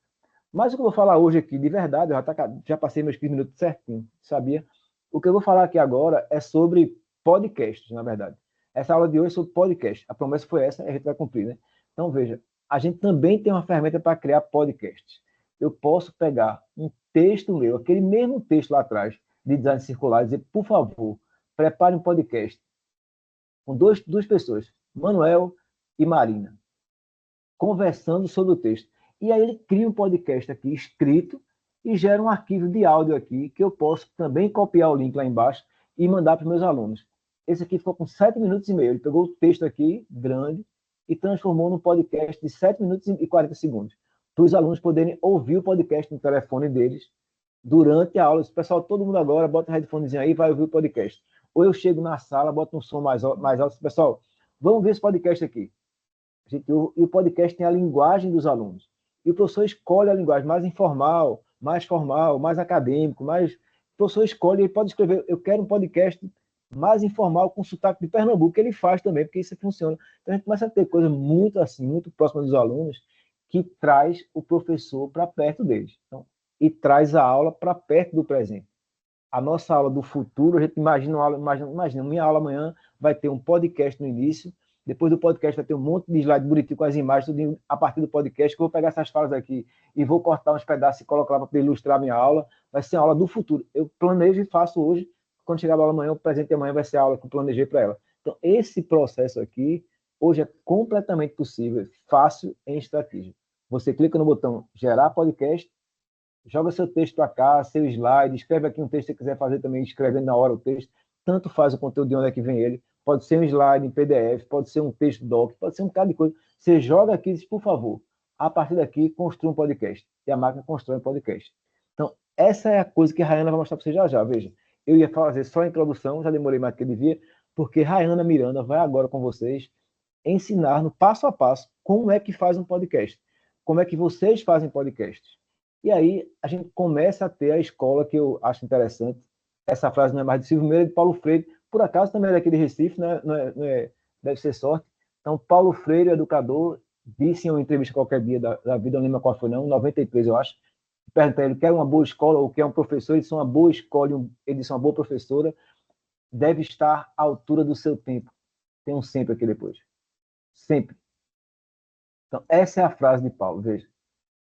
Mas o que eu vou falar hoje aqui, de verdade, eu já passei meus 15 minutos certinho, sabia? O que eu vou falar aqui agora é sobre podcasts, na verdade. Essa aula de hoje é sobre podcast. A promessa foi essa e a gente vai cumprir, né? Então, veja, a gente também tem uma ferramenta para criar podcasts. Eu posso pegar um texto meu, aquele mesmo texto lá atrás, de design circular, e dizer, por favor, prepare um podcast com duas pessoas, Manuel e Marina, conversando sobre o texto. E aí ele cria um podcast aqui escrito e gera um arquivo de áudio aqui que eu posso também copiar o link lá embaixo e mandar para os meus alunos. Esse aqui ficou com 7 minutos e meio. Ele pegou o texto aqui, grande, e transformou num podcast de 7 minutos e 40 segundos. Para os alunos poderem ouvir o podcast no telefone deles durante a aula. Pessoal, todo mundo agora, bota o headphonezinho aí e vai ouvir o podcast. Ou eu chego na sala, boto um som mais alto. Pessoal, vamos ver esse podcast aqui. E o podcast tem a linguagem dos alunos. E o professor escolhe a linguagem mais informal, mais formal, mais acadêmico, mais... O professor escolhe, ele pode escrever, eu quero um podcast mais informal, com sotaque de Pernambuco, que ele faz também, porque isso funciona. Então a gente começa a ter coisas muito assim, muito próximas dos alunos, que traz o professor para perto deles. Então, e traz a aula para perto do presente. A nossa aula do futuro, a gente imagina uma aula, imagina, minha aula amanhã vai ter um podcast no início, depois do podcast vai ter um monte de slide bonitinho com as imagens, tudo a partir do podcast, que eu vou pegar essas falas aqui e vou cortar uns pedaços e colocar lá para poder ilustrar a minha aula. Vai ser a aula do futuro. Eu planejo e faço hoje. Quando chegar a aula amanhã, o presente de amanhã vai ser a aula que eu planejei para ela. Então, esse processo aqui, hoje é completamente possível, fácil em estratégia. Você clica no botão gerar podcast, joga seu texto para cá, seu slide, escreve aqui um texto que você quiser fazer também, escrevendo na hora o texto. Tanto faz o conteúdo de onde é que vem ele. Pode ser um slide em PDF, pode ser um texto doc, pode ser um bocado de coisa. Você joga aqui e diz, por favor, a partir daqui, construa um podcast. E a máquina constrói um podcast. Então, essa é a coisa que a Rayana vai mostrar para você já já. Veja, eu ia fazer só a introdução, já demorei mais do que eu devia, porque Rayana Miranda vai agora com vocês ensinar no passo a passo como é que faz um podcast. Como é que vocês fazem podcasts. E aí a gente começa a ter a escola que eu acho interessante. Essa frase não é mais de Silvio Meira, é de Paulo Freire. Por acaso também é daqui de Recife, deve ser sorte. Então, Paulo Freire, educador, disse em uma entrevista qualquer dia da vida, não lembro qual foi não, 93 eu acho, pergunta ele, quer uma boa escola ou quer um professor? Ele disse, uma boa escola, ele disse, uma boa professora deve estar à altura do seu tempo. Tem um sempre aqui depois. Sempre. Então, essa é a frase de Paulo, veja.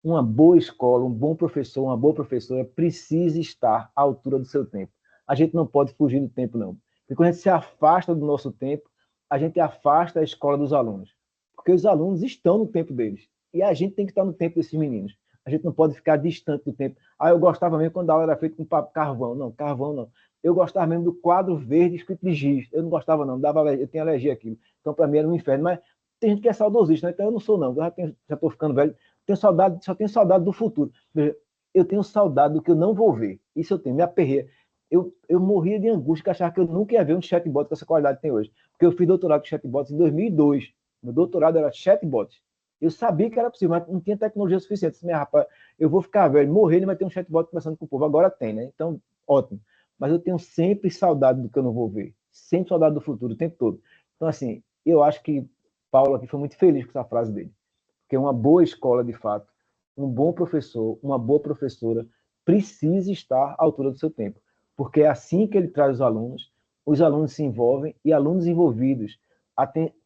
Uma boa escola, um bom professor, uma boa professora precisa estar à altura do seu tempo. A gente não pode fugir do tempo, não. Porque quando a gente se afasta do nosso tempo, a gente afasta a escola dos alunos. Porque os alunos estão no tempo deles. E a gente tem que estar no tempo desses meninos. A gente não pode ficar distante do tempo. Ah, eu gostava mesmo quando a aula era feita com carvão. Não, carvão não. Eu gostava mesmo do quadro verde escrito de giz. Eu não gostava, não. Eu tenho alergia àquilo. Então, para mim, era um inferno. Mas tem gente que é saudosista, né? Então eu não sou, não. Eu já estou ficando velho. Só tenho saudade do futuro. Eu tenho saudade do que eu não vou ver. Isso eu tenho, me aperreia. Eu morria de angústia, que achava que eu nunca ia ver um chatbot com essa qualidade que tem hoje. Porque eu fiz doutorado com chatbots em 2002. Meu doutorado era chatbot. Eu sabia que era possível, mas não tinha tecnologia suficiente. Disse, rapaz, eu vou ficar velho, morrer, ele vai ter um chatbot conversando com o povo. Agora tem, né? Então, ótimo. Mas eu tenho sempre saudade do que eu não vou ver. Sempre saudade do futuro, o tempo todo. Então, assim, eu acho que Paulo aqui foi muito feliz com essa frase dele. Porque uma boa escola, de fato, um bom professor, uma boa professora, precisa estar à altura do seu tempo, porque é assim que ele traz os alunos se envolvem, e alunos envolvidos,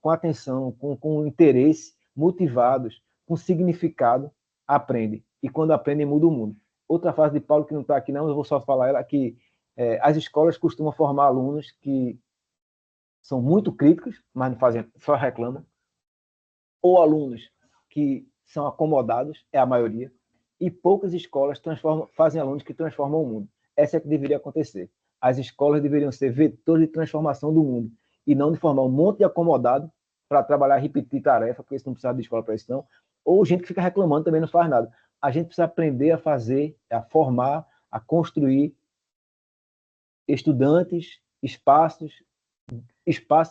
com atenção, com interesse, motivados, com significado, aprendem. E quando aprendem, muda o mundo. Outra frase de Paulo, que não está aqui não, eu vou só falar ela, que as escolas costumam formar alunos que são muito críticos, mas não fazem, só reclamam, ou alunos que são acomodados, é a maioria, e poucas escolas fazem alunos que transformam o mundo. Essa é que deveria acontecer. As escolas deveriam ser vetores de transformação do mundo, e não de formar um monte de acomodado para trabalhar e repetir tarefa, porque isso não precisa de escola para isso não, ou gente que fica reclamando também não faz nada. A gente precisa aprender a fazer, a formar, a construir estudantes, espaços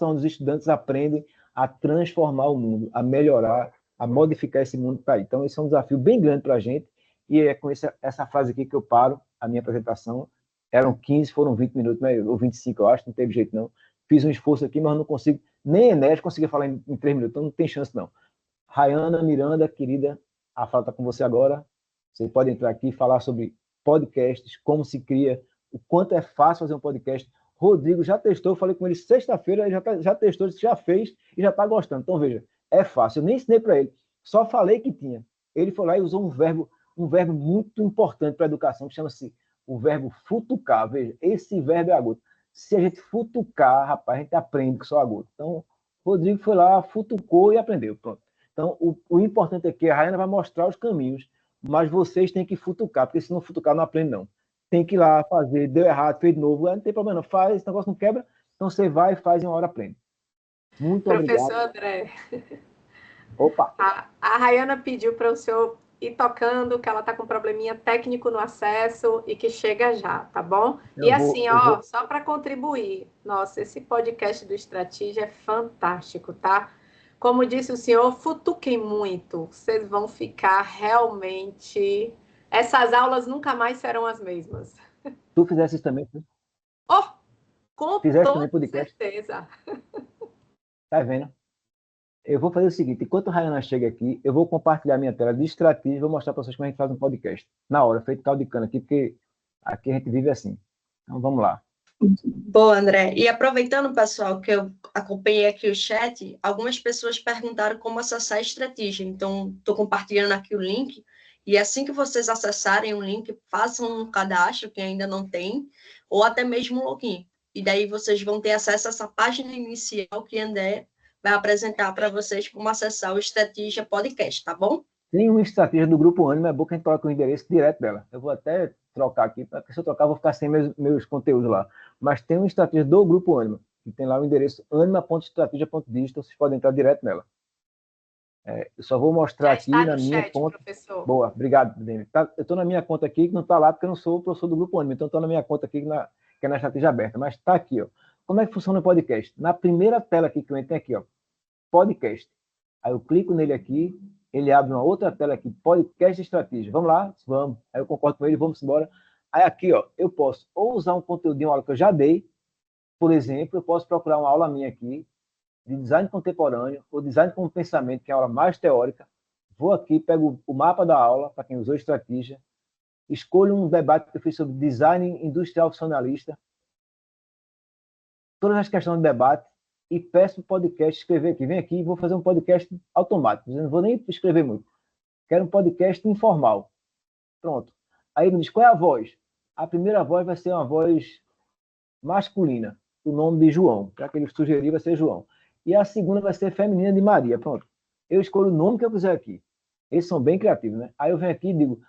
onde os estudantes aprendem a transformar o mundo, a melhorar, a modificar esse mundo que está aí. Então, esse é um desafio bem grande para a gente, e é com essa frase aqui que eu paro a minha apresentação. Eram 15, foram 20 minutos, né? Ou 25, eu acho, não teve jeito não. Fiz um esforço aqui, mas não consigo, nem Enéas conseguia falar em 3 minutos, então não tem chance não. Rayana, Miranda, querida, a fala está com você agora. Você pode entrar aqui e falar sobre podcasts, como se cria, o quanto é fácil fazer um podcast. Rodrigo já testou, eu falei com ele sexta-feira, ele já testou, já fez e já está gostando. Então, veja, é fácil. Eu nem ensinei para ele, só falei que tinha. Ele foi lá e usou um verbo muito importante para a educação, que chama-se o verbo futucar. Veja, esse verbo é agudo. Se a gente futucar, rapaz, a gente aprende que só agudo. Então, Rodrigo foi lá, futucou e aprendeu. Pronto. Então, o importante é que a Rayana vai mostrar os caminhos, mas vocês têm que futucar, porque se não futucar, não aprende, não. Tem que ir lá fazer, deu errado, fez de novo, não tem problema, não. Faz, esse negócio não quebra, então você vai, faz e uma hora aprende. Muito Professor obrigado. André, Opa! a Rayana pediu para o senhor ir tocando, que ela está com um probleminha técnico no acesso e que chega já, tá bom? E assim, só para contribuir, nossa, esse podcast do Estratégia é fantástico, tá? Como disse o senhor, futuquem muito, vocês vão ficar realmente... Essas aulas nunca mais serão as mesmas. Tu fizesse isso também? Oh, com fizesse toda também podcast? certeza. Tá vendo? Eu vou fazer o seguinte, enquanto a Rayana chega aqui, eu vou compartilhar minha tela de estratégia e vou mostrar para vocês como a gente faz um podcast. Na hora, feito caldo de cana aqui, porque aqui a gente vive assim. Então, vamos lá. Boa, André. E aproveitando, pessoal, que eu acompanhei aqui o chat, algumas pessoas perguntaram como acessar a estratégia. Então, estou compartilhando aqui o link. E assim que vocês acessarem o link, façam um cadastro, que ainda não tem, ou até mesmo um login. E daí vocês vão ter acesso a essa página inicial que André vai apresentar para vocês como acessar o Estratégia Podcast, tá bom? Tem uma estratégia do Grupo Ânima, é bom que a gente coloque o endereço direto dela. Eu vou até trocar aqui, porque se eu trocar, eu vou ficar sem meus conteúdos lá. Mas tem uma estratégia do Grupo Ânima, que tem lá o endereço anima.estrategia.digital, vocês podem entrar direto nela. Eu só vou mostrar aqui na minha chat, conta. Professor. Boa, obrigado, Demi. Eu estou na minha conta aqui, que não está lá, porque eu não sou o professor do Grupo Ânima, então estou na minha conta aqui, que é na estratégia aberta, mas está aqui, ó. Como é que funciona o podcast? Na primeira tela aqui que eu entro, tem aqui, ó, podcast. Aí eu clico nele aqui, ele abre uma outra tela aqui, podcast estratégia. Vamos lá? Vamos. Aí eu concordo com ele, vamos embora. Aí aqui, ó, eu posso ou usar um conteúdo de uma aula que eu já dei, por exemplo, eu posso procurar uma aula minha aqui, de design contemporâneo, ou design como pensamento, que é a aula mais teórica. Vou aqui, pego o mapa da aula, para quem usou estratégia, escolho um debate que eu fiz sobre design industrial funcionalista, todas as questões de debate, e peço o podcast escrever aqui. Vem aqui e vou fazer um podcast automático. Eu não vou nem escrever muito. Quero um podcast informal. Pronto. Aí ele me diz, qual é a voz? A primeira voz vai ser uma voz masculina, o nome de João. Já que ele sugeriu, vai ser João. E a segunda vai ser feminina, de Maria. Pronto. Eu escolho o nome que eu quiser aqui. Eles são bem criativos, né? Aí eu venho aqui e digo,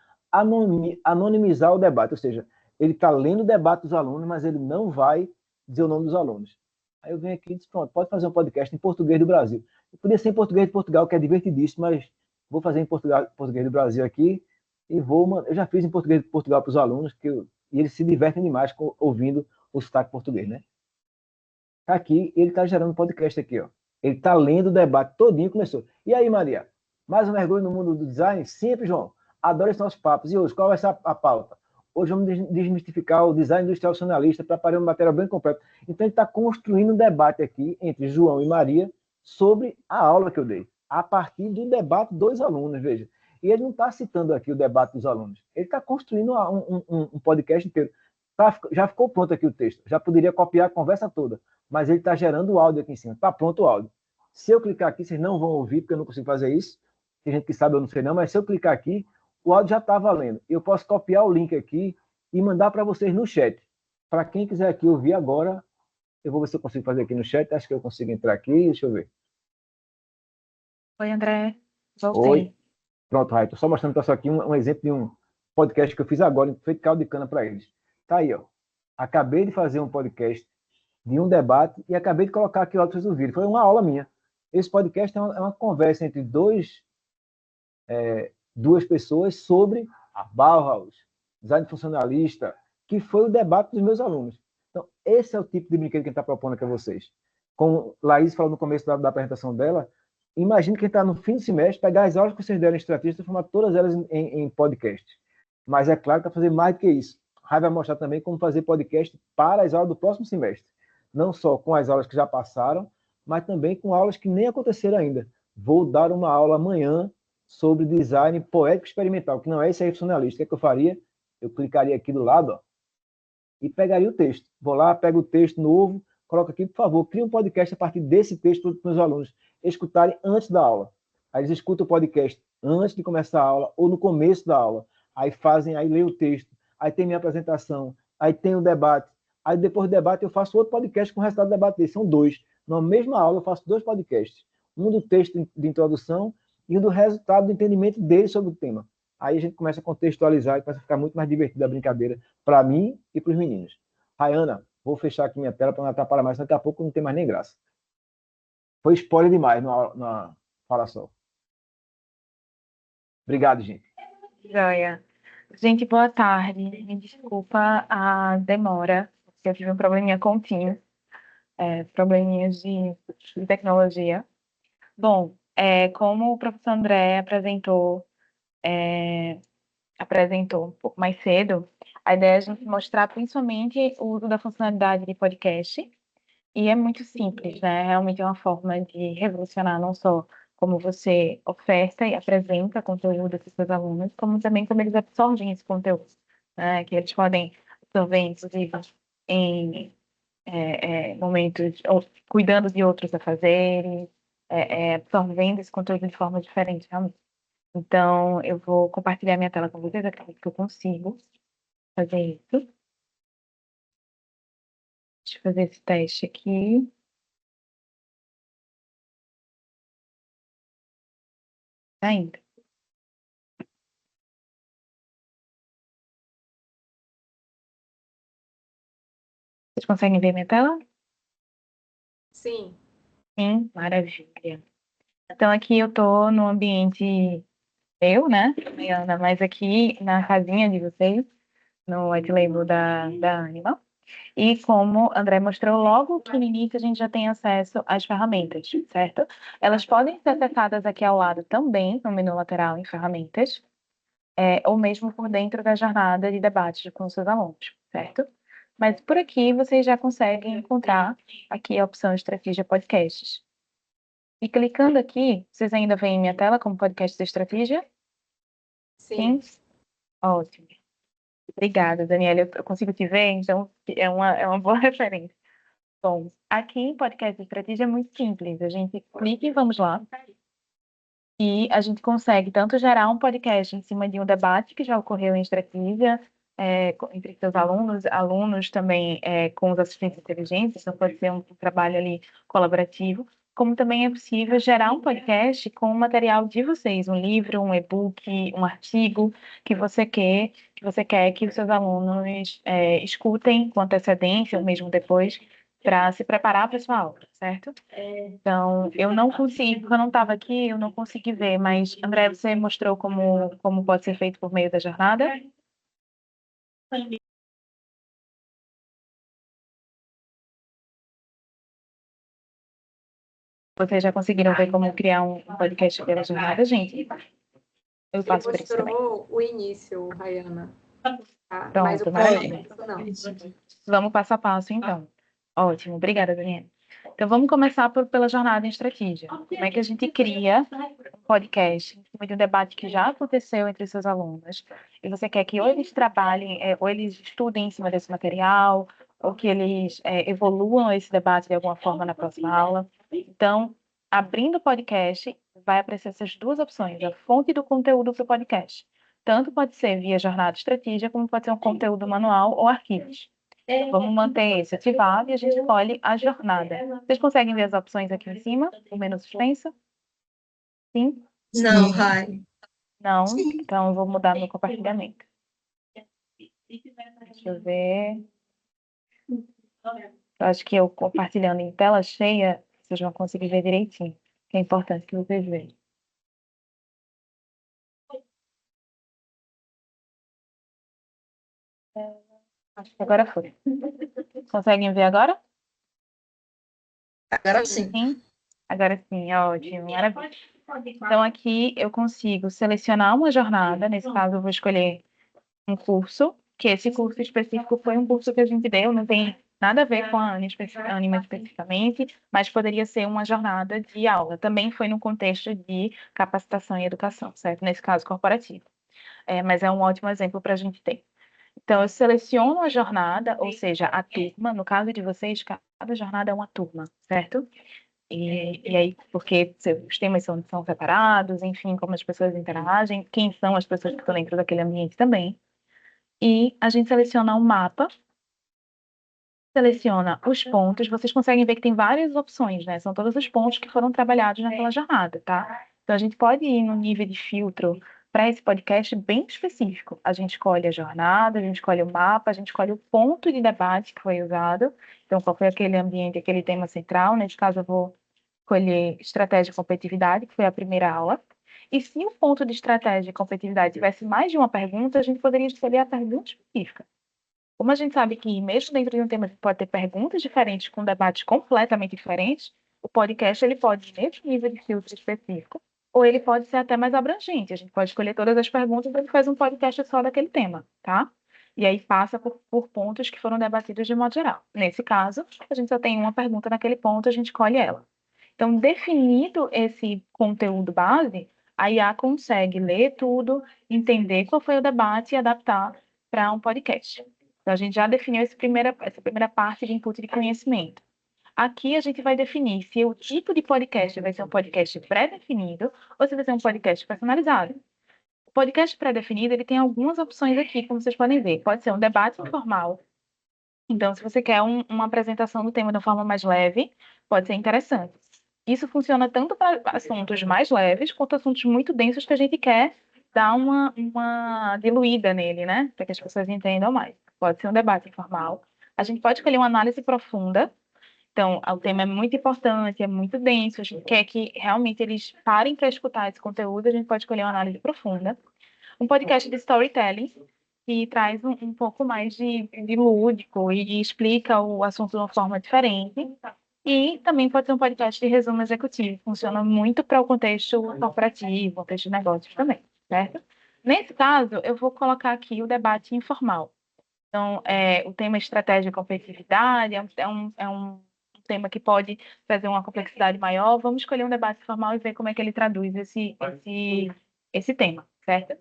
anonimizar o debate. Ou seja, ele está lendo o debate dos alunos, mas ele não vai dizer o nome dos alunos. Aí eu venho aqui e disse, pronto, pode fazer um podcast em português do Brasil. Eu podia ser em português de Portugal, que é divertidíssimo, mas vou fazer em português do Brasil aqui e eu já fiz em português de Portugal para os alunos, e eles se divertem demais ouvindo o sotaque português, né? Tá aqui, ele está gerando um podcast aqui, ó. Ele está lendo o debate todinho, começou. E aí, Maria? Mais um mergulho no mundo do design? Sempre, João. Adoro esses nossos papos. E hoje, qual vai ser a pauta? Hoje vamos desmistificar o design industrial funcionalista para parar uma matéria bem completa. Então, ele está construindo um debate aqui entre João e Maria sobre a aula que eu dei, a partir do debate dos alunos, veja. E ele não está citando aqui o debate dos alunos. Ele está construindo um podcast inteiro. Já ficou pronto aqui o texto. Já poderia copiar a conversa toda. Mas ele está gerando o áudio aqui em cima. Está pronto o áudio. Se eu clicar aqui, vocês não vão ouvir, porque eu não consigo fazer isso. Tem gente que sabe, eu não sei não. Mas se eu clicar aqui, o áudio já está valendo. Eu posso copiar o link aqui e mandar para vocês no chat. Para quem quiser aqui ouvir agora, eu vou ver se eu consigo fazer aqui no chat. Acho que eu consigo entrar aqui. Deixa eu ver. Oi, André. Voltei. Oi. Pronto, Raio. Estou só mostrando para você aqui um exemplo de um podcast que eu fiz agora, feito caldo de cana para eles. Tá aí, ó. Acabei de fazer um podcast de um debate e acabei de colocar aqui o áudio para vocês ouvirem. Foi uma aula minha. Esse podcast é uma conversa entre duas pessoas sobre a Bauhaus, design funcionalista, que foi o debate dos meus alunos. Então, esse é o tipo de brinquedo que a gente está propondo aqui a vocês. Como Laís falou no começo da apresentação dela, imagine quem está no fim do semestre, pegar as aulas que vocês deram em estratégia e transformar todas elas em podcast. Mas é claro que vai fazer mais do que isso. A Rai vai mostrar também como fazer podcast para as aulas do próximo semestre. Não só com as aulas que já passaram, mas também com aulas que nem aconteceram ainda. Vou dar uma aula amanhã sobre design poético experimental, que não é esse aí funcionalista. O que eu faria? Eu clicaria aqui do lado, ó, e pegaria o texto. Vou lá, pego o texto novo, coloco aqui, por favor, cria um podcast a partir desse texto para os meus alunos escutarem antes da aula. Aí eles escutam o podcast antes de começar a aula ou no começo da aula. Aí lê o texto, aí tem minha apresentação, aí tem o debate. Aí depois do debate eu faço outro podcast com o resultado do debate dele. São 2. Na mesma aula eu faço 2 podcasts. Um do texto de introdução e um do resultado do entendimento dele sobre o tema. Aí a gente começa a contextualizar e começa a ficar muito mais divertida a brincadeira para mim e para os meninos. Rayana, vou fechar aqui minha tela para não atrapalhar mais, daqui a pouco não tem mais nem graça. Foi spoiler demais na Fala Só. Obrigado, gente. Joia. Gente, boa tarde. Me desculpa a demora, porque eu tive um probleminha com o Teams, probleminhas de tecnologia. Bom, como o professor André apresentou um pouco mais cedo, a ideia é a gente mostrar principalmente o uso da funcionalidade de podcast. E é muito simples, né? Realmente é uma forma de revolucionar não só como você oferta e apresenta conteúdo para os seus alunos, como também como eles absorvem esse conteúdo, né? Que eles podem absorver, inclusive, em momentos, ou cuidando de outros a fazerem, absorvendo esse conteúdo de forma diferente, realmente. Então, eu vou compartilhar minha tela com vocês, acredito que eu consigo fazer isso. Deixa eu fazer esse teste aqui. Ainda. Vocês conseguem ver minha tela? Sim. Sim, maravilha. Então, aqui eu tô no ambiente né, Ana, mas aqui na casinha de vocês, no white label da Animal. E como André mostrou, logo que no início a gente já tem acesso às ferramentas, certo? Elas podem ser acessadas aqui ao lado também, no menu lateral em ferramentas, ou mesmo por dentro da jornada de debate com seus alunos, certo? Mas por aqui vocês já conseguem encontrar aqui a opção Estratégia Podcasts. E clicando aqui, vocês ainda veem minha tela como podcast de estratégia? Sim. Ótimo. Obrigada, Daniela. Eu consigo te ver, então é uma boa referência. Bom, aqui em podcast de estratégia é muito simples. A gente clica e vamos lá. E a gente consegue tanto gerar um podcast em cima de um debate que já ocorreu em estratégia, entre seus alunos também com os assistentes inteligentes, então pode ser um trabalho ali colaborativo, como também é possível gerar um podcast com o material de vocês, um livro, um e-book, um artigo que você quer que os seus alunos escutem com antecedência ou mesmo depois, para se preparar para a sua aula, certo? Então, eu não estava aqui, eu não consegui ver, mas, André, você mostrou como pode ser feito por meio da jornada? Vocês já conseguiram ver como criar um podcast pela jornada, gente? Eu passo por isso também. Mostrou o início, Rayana. Tá? Pronto, Mas o maravilha. não. Vamos passo a passo, então. Ótimo, obrigada, Daniela. Então, vamos começar pela jornada em estratégia. Como é que a gente cria um podcast em cima de um debate que já aconteceu entre seus alunos, e você quer que ou eles trabalhem, ou eles estudem em cima desse material, ou que eles evoluam esse debate de alguma forma na próxima aula. Então, abrindo o podcast, vai aparecer essas duas opções, a fonte do conteúdo para o podcast. Tanto pode ser via jornada estratégia, como pode ser um conteúdo manual ou arquivos. Vamos manter esse ativado e a gente escolhe a jornada. Vocês conseguem ver as opções aqui em cima? O menu suspenso? Sim? Não, Sim, Rai. Não? sim. Então, eu vou mudar meu compartilhamento. Deixa eu ver. Eu acho que eu compartilhando em tela cheia, vocês vão conseguir ver direitinho. Que é importante que vocês vejam. Acho que agora foi. Conseguem ver agora? Agora sim. Sim? Agora sim, ótimo, maravilha. Então, aqui eu consigo selecionar uma jornada. Nesse caso, eu vou escolher um curso, que esse curso específico foi um curso que a gente deu, não tem nada a ver com a Anima especificamente, mas poderia ser uma jornada de aula. Também foi no contexto de capacitação e educação, certo? Nesse caso, corporativo. Mas é um ótimo exemplo para a gente ter. Então, eu seleciono a jornada, ou seja, a turma. No caso de vocês, cada jornada é uma turma, certo? E aí, porque os temas são separados, enfim, como as pessoas interagem, quem são as pessoas que estão dentro daquele ambiente também. E a gente seleciona um mapa, seleciona os pontos. Vocês conseguem ver que tem várias opções, né? São todos os pontos que foram trabalhados naquela jornada, tá? Então, a gente pode ir no nível de filtro para esse podcast bem específico. A gente escolhe a jornada, a gente escolhe o mapa, a gente escolhe o ponto de debate que foi usado. Então, qual foi aquele ambiente, aquele tema central. Nesse caso, eu vou escolher estratégia e competitividade, que foi a primeira aula. E se o ponto de estratégia e competitividade tivesse mais de uma pergunta, a gente poderia escolher a pergunta específica. Como a gente sabe que, mesmo dentro de um tema, pode ter perguntas diferentes, com debates completamente diferentes, o podcast ele pode ir nesse nível de filtro específico, ou ele pode ser até mais abrangente. A gente pode escolher todas as perguntas e ele faz um podcast só daquele tema, tá? E aí passa por pontos que foram debatidos de modo geral. Nesse caso, a gente só tem uma pergunta naquele ponto, a gente escolhe ela. Então, definido esse conteúdo base, a IA consegue ler tudo, entender qual foi o debate e adaptar para um podcast. Então, a gente já definiu essa primeira parte de input de conhecimento. Aqui a gente vai definir se o tipo de podcast vai ser um podcast pré-definido ou se vai ser um podcast personalizado. O podcast pré-definido, ele tem algumas opções aqui, como vocês podem ver. Pode ser um debate informal. Então, se você quer uma apresentação do tema de uma forma mais leve, pode ser interessante. Isso funciona tanto para assuntos mais leves, quanto assuntos muito densos que a gente quer dar uma diluída nele, né? Para que as pessoas entendam mais. Pode ser um debate informal. A gente pode escolher uma análise profunda. Então, o tema é muito importante, é muito denso, a gente quer que realmente eles parem para escutar esse conteúdo, a gente pode escolher uma análise profunda. Um podcast de storytelling, que traz um pouco mais de lúdico e explica o assunto de uma forma diferente. E também pode ser um podcast de resumo executivo, funciona muito para o contexto corporativo, contexto de negócios também, certo? Nesse caso, eu vou colocar aqui o debate informal. Então, o tema estratégia e competitividade é um tema que pode trazer uma complexidade maior. Vamos escolher um debate formal e ver como é que ele traduz esse tema, certo?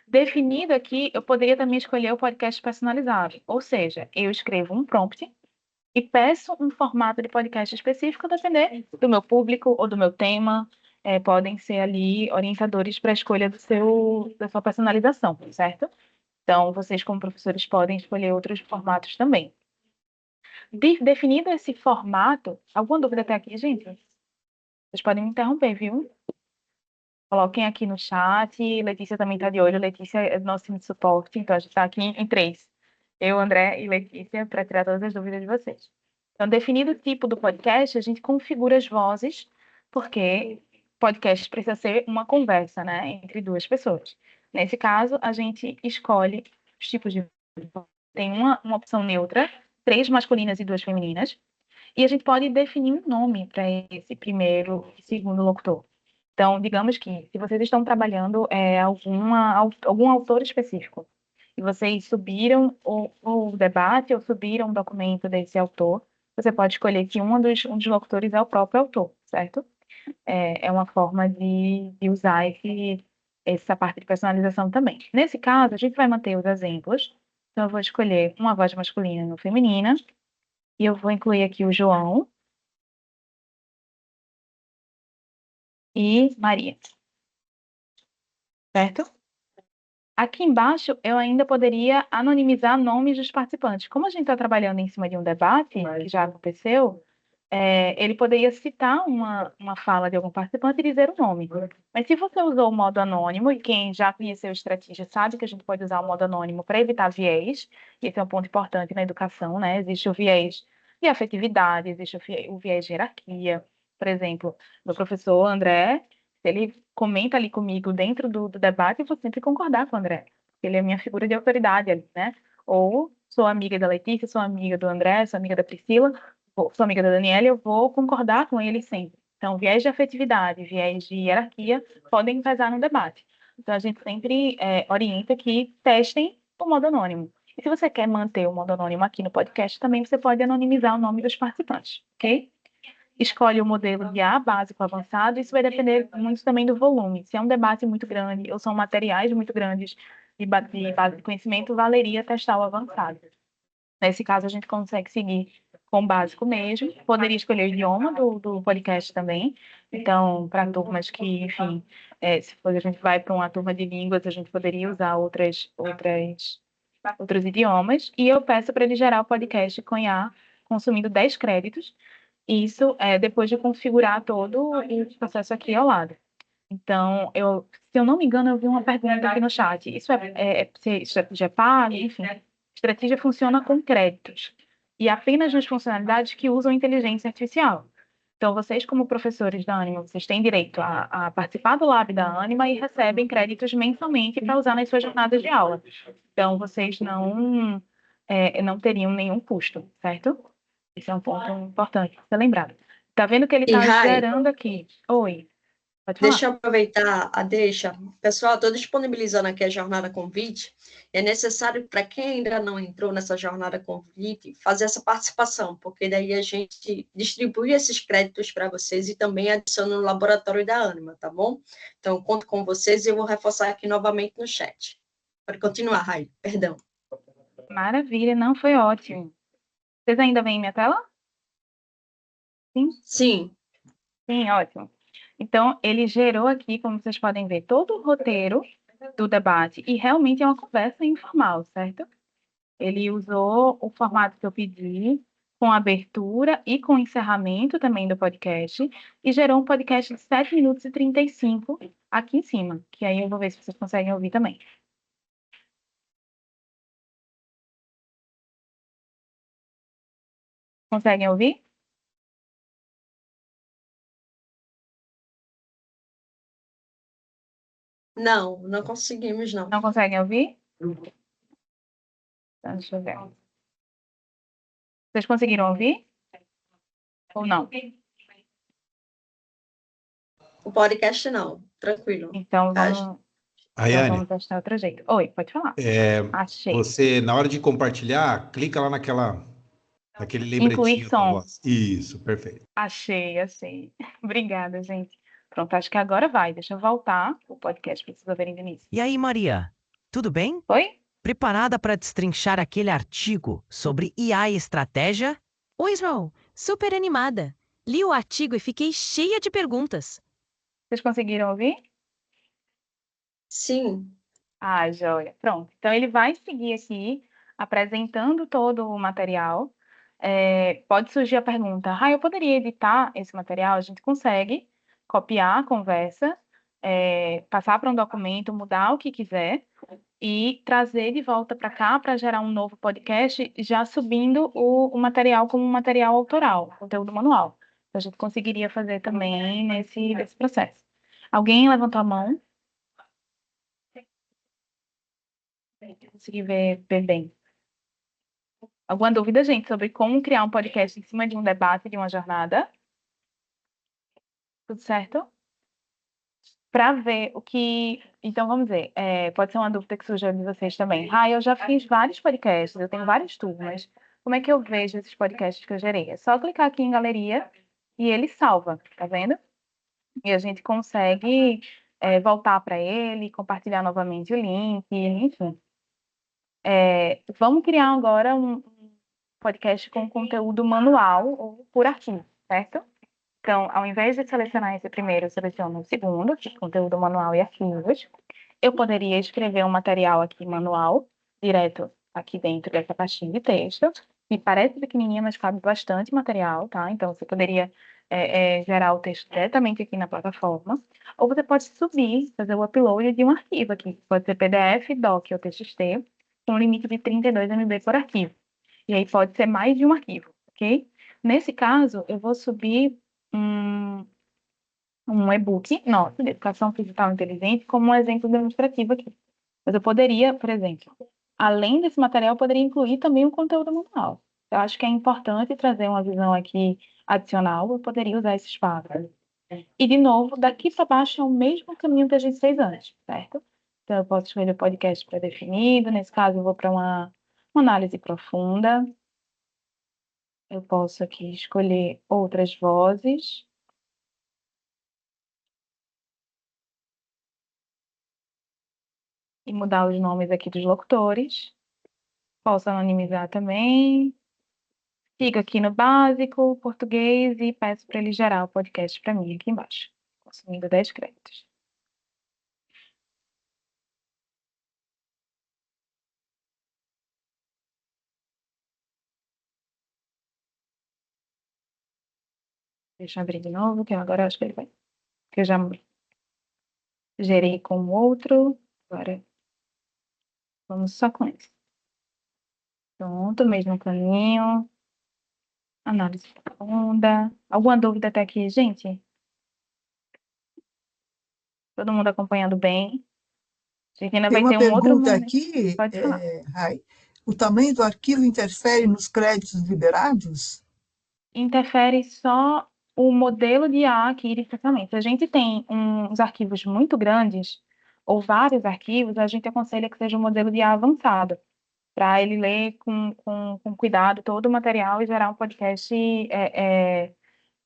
Definido aqui, eu poderia também escolher o podcast personalizado, ou seja, eu escrevo um prompt e peço um formato de podcast específico, a depender do meu público ou do meu tema. Podem ser ali orientadores para a escolha da sua personalização, certo? Então, vocês, como professores, podem escolher outros formatos também. Definido esse formato, alguma dúvida até aqui, gente? Vocês podem me interromper, viu? Coloquem aqui no chat. Letícia também está de olho. Letícia é do nosso time de suporte, então a gente está aqui em três. Eu, André e Letícia, para tirar todas as dúvidas de vocês. Então, definido o tipo do podcast, a gente configura as vozes, porque podcast precisa ser uma conversa, né, entre duas pessoas. Nesse caso, a gente escolhe os tipos de voz. Tem uma opção neutra, 3 masculinas e 2 femininas, e a gente pode definir um nome para esse primeiro e segundo locutor. Então, digamos que se vocês estão trabalhando algum autor específico, e vocês subiram o debate ou subiram um documento desse autor, você pode escolher que um dos locutores é o próprio autor, certo? É uma forma de usar essa parte de personalização também. Nesse caso, a gente vai manter os exemplos. Então, eu vou escolher uma voz masculina e uma feminina. E eu vou incluir aqui o João e Maria. Certo? Aqui embaixo, eu ainda poderia anonimizar nomes dos participantes. Como a gente está trabalhando em cima de um debate, que já aconteceu, ele poderia citar uma fala de algum participante e dizer o nome. Mas se você usou o modo anônimo, e quem já conheceu estratégia sabe que a gente pode usar o modo anônimo para evitar viés, e esse é um ponto importante na educação, né? Existe o viés de afetividade, existe o viés de hierarquia. Por exemplo, meu professor André, se ele comenta ali comigo dentro do debate, eu vou sempre concordar com o André, porque ele é minha figura de autoridade ali, né? Ou sou amiga da Letícia, sou amiga do André, sou amiga da Priscila, sou amiga da Daniela, eu vou concordar com ele sempre. Então, viés de afetividade, viés de hierarquia podem pesar no debate. Então, a gente sempre orienta que testem o modo anônimo. E se você quer manter o modo anônimo aqui no podcast, também você pode anonimizar o nome dos participantes, ok? Escolhe o modelo de A, básico, avançado. Isso vai depender muito também do volume. Se é um debate muito grande ou são materiais muito grandes de base de conhecimento, valeria testar o avançado. Nesse caso, a gente consegue seguir com o básico mesmo. Poderia escolher o idioma do podcast também. Então, para turmas que, enfim, se a gente vai para uma turma de línguas, a gente poderia usar outros idiomas. E eu peço para ele gerar o podcast com IA, consumindo 10 créditos. Isso é depois de configurar todo o processo aqui ao lado. Então, se eu não me engano, eu vi uma pergunta aqui no chat. Isso se estratégia paga, enfim. Estratégia funciona com créditos e apenas nas funcionalidades que usam inteligência artificial. Então, vocês, como professores da Anima, vocês têm direito a participar do Lab da Anima e recebem créditos mensalmente para usar nas suas jornadas de aula. Então, vocês não teriam nenhum custo, certo? Esse é um ponto importante ser lembrado. Tá vendo que ele está gerando aqui? Oi. Pode falar. Deixa eu aproveitar a deixa. Pessoal, estou disponibilizando aqui a jornada convite. É necessário, para quem ainda não entrou nessa jornada convite, fazer essa participação, porque daí a gente distribui esses créditos para vocês e também adiciona no laboratório da Anima, tá bom? Então, conto com vocês e eu vou reforçar aqui novamente no chat. Pode continuar, Rai, perdão. Maravilha, não foi ótimo. Vocês ainda veem minha tela? Sim? Sim. Sim, ótimo. Então, ele gerou aqui, como vocês podem ver, todo o roteiro do debate e realmente é uma conversa informal, certo? Ele usou o formato que eu pedi, com abertura e com encerramento também do podcast, e gerou um podcast de 7 minutos e 35 aqui em cima, que aí eu vou ver se vocês conseguem ouvir também. Conseguem ouvir? Não, não conseguimos, não. Não conseguem ouvir? Então, deixa eu ver. Vocês conseguiram ouvir? Ou não? O podcast não, tranquilo. Então vamos testar outro jeito. Oi, pode falar. Achei. Você, na hora de compartilhar, clica lá naquele lembretinho. Incluir som. Isso, perfeito. Achei. Obrigada, gente. Pronto, acho que agora vai. Deixa eu voltar o podcast para vocês verem do início. E aí, Maria? Tudo bem? Oi? Preparada para destrinchar aquele artigo sobre IA e estratégia? Oi, João. Super animada. Li o artigo e fiquei cheia de perguntas. Vocês conseguiram ouvir? Sim. Ah, joia. Pronto. Então, ele vai seguir aqui, apresentando todo o material. Pode surgir a pergunta, eu poderia editar esse material? A gente consegue copiar a conversa, passar para um documento, mudar o que quiser e trazer de volta para cá para gerar um novo podcast, já subindo o material como um material autoral, conteúdo manual. Então, a gente conseguiria fazer também nesse processo. Alguém levantou a mão? Consegui ver bem. Alguma dúvida, gente, sobre como criar um podcast em cima de um debate, de uma jornada? Tudo certo? Para ver o que... Então, vamos ver. Pode ser uma dúvida que surgiu de vocês também. Eu já fiz vários podcasts, eu tenho várias turmas. Como é que eu vejo esses podcasts que eu gerei? É só clicar aqui em galeria e ele salva, tá vendo? E a gente consegue voltar para ele, compartilhar novamente o link, enfim. Vamos criar agora um podcast com conteúdo manual ou por arquivo, certo? Então, ao invés de selecionar esse primeiro, eu seleciono o segundo, que é conteúdo manual e arquivos. Eu poderia escrever um material aqui manual, direto aqui dentro dessa pastinha de texto. Me parece pequenininha, mas cabe bastante material, tá? Então, você poderia gerar o texto diretamente aqui na plataforma. Ou você pode subir, fazer o upload de um arquivo aqui. Pode ser PDF, DOC ou TXT, com um limite de 32 MB por arquivo. E aí pode ser mais de um arquivo, ok? Nesse caso, eu vou subir um e-book nosso de educação digital inteligente como um exemplo demonstrativo aqui. Mas eu poderia, por exemplo, além desse material, eu poderia incluir também um conteúdo manual. Eu acho que é importante trazer uma visão aqui adicional, eu poderia usar esse espaço. E, de novo, daqui para baixo é o mesmo caminho que a gente fez antes, certo? Então, eu posso escolher o podcast pré-definido, nesse caso eu vou para uma análise profunda. Eu posso aqui escolher outras vozes. E mudar os nomes aqui dos locutores. Posso anonimizar também. Fico aqui no básico, português, e peço para ele gerar o podcast para mim aqui embaixo, consumindo 10 créditos. Deixa eu abrir de novo, que agora eu acho que ele vai. Que eu já gerei com o outro. Agora vamos só com esse. Pronto, mesmo caminho. Análise profunda. Alguma dúvida até aqui, gente? Todo mundo acompanhando bem? A gente ainda Tem vai uma ter um outro pergunta momento. aqui, Pode falar. Rai. O tamanho do arquivo interfere nos créditos liberados? Interfere só o modelo de IA aqui de processamento. Se a gente tem uns arquivos muito grandes, ou vários arquivos, a gente aconselha que seja um modelo de IA avançado, para ele ler com cuidado todo o material e gerar um podcast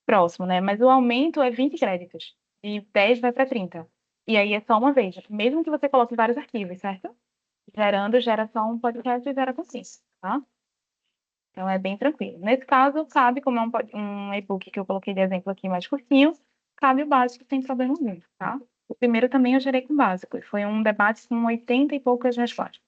próximo, né? Mas o aumento é 20 créditos, de 10 vai para 30. E aí é só uma vez, mesmo que você coloque vários arquivos, certo? Gera só um podcast e gera com 5, tá? Então, é bem tranquilo. Nesse caso, cabe, como é um e-book que eu coloquei de exemplo aqui mais curtinho, cabe o básico sem problema nenhum, tá? O primeiro também eu gerei com o básico, e foi um debate com 80 e poucas respostas.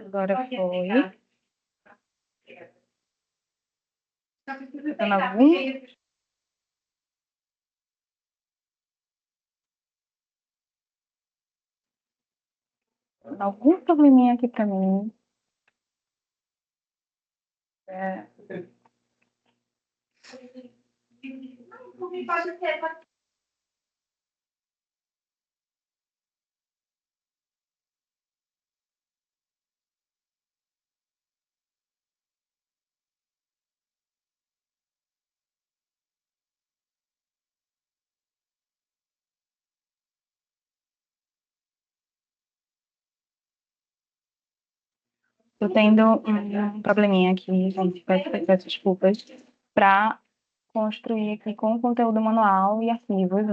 Agora foi. Faltando algum probleminha aqui para mim. Tô tendo um probleminha aqui, gente, peço desculpas, para construir aqui com conteúdo manual e arquivos.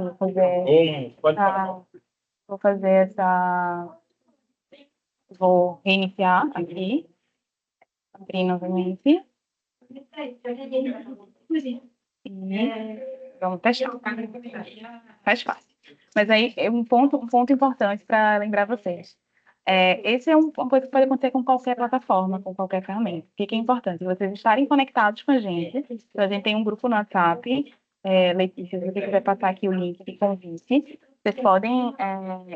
Vou fazer essa. Vou reiniciar aqui, abrir novamente. E vamos testar. Faz fácil. Mas aí, um ponto importante para lembrar vocês. Esse é uma coisa que pode acontecer com qualquer plataforma, com qualquer ferramenta. O que é importante? Vocês estarem conectados com a gente. Então, a gente tem um grupo no WhatsApp. Letícia, se você quiser passar aqui o link de convite, vocês podem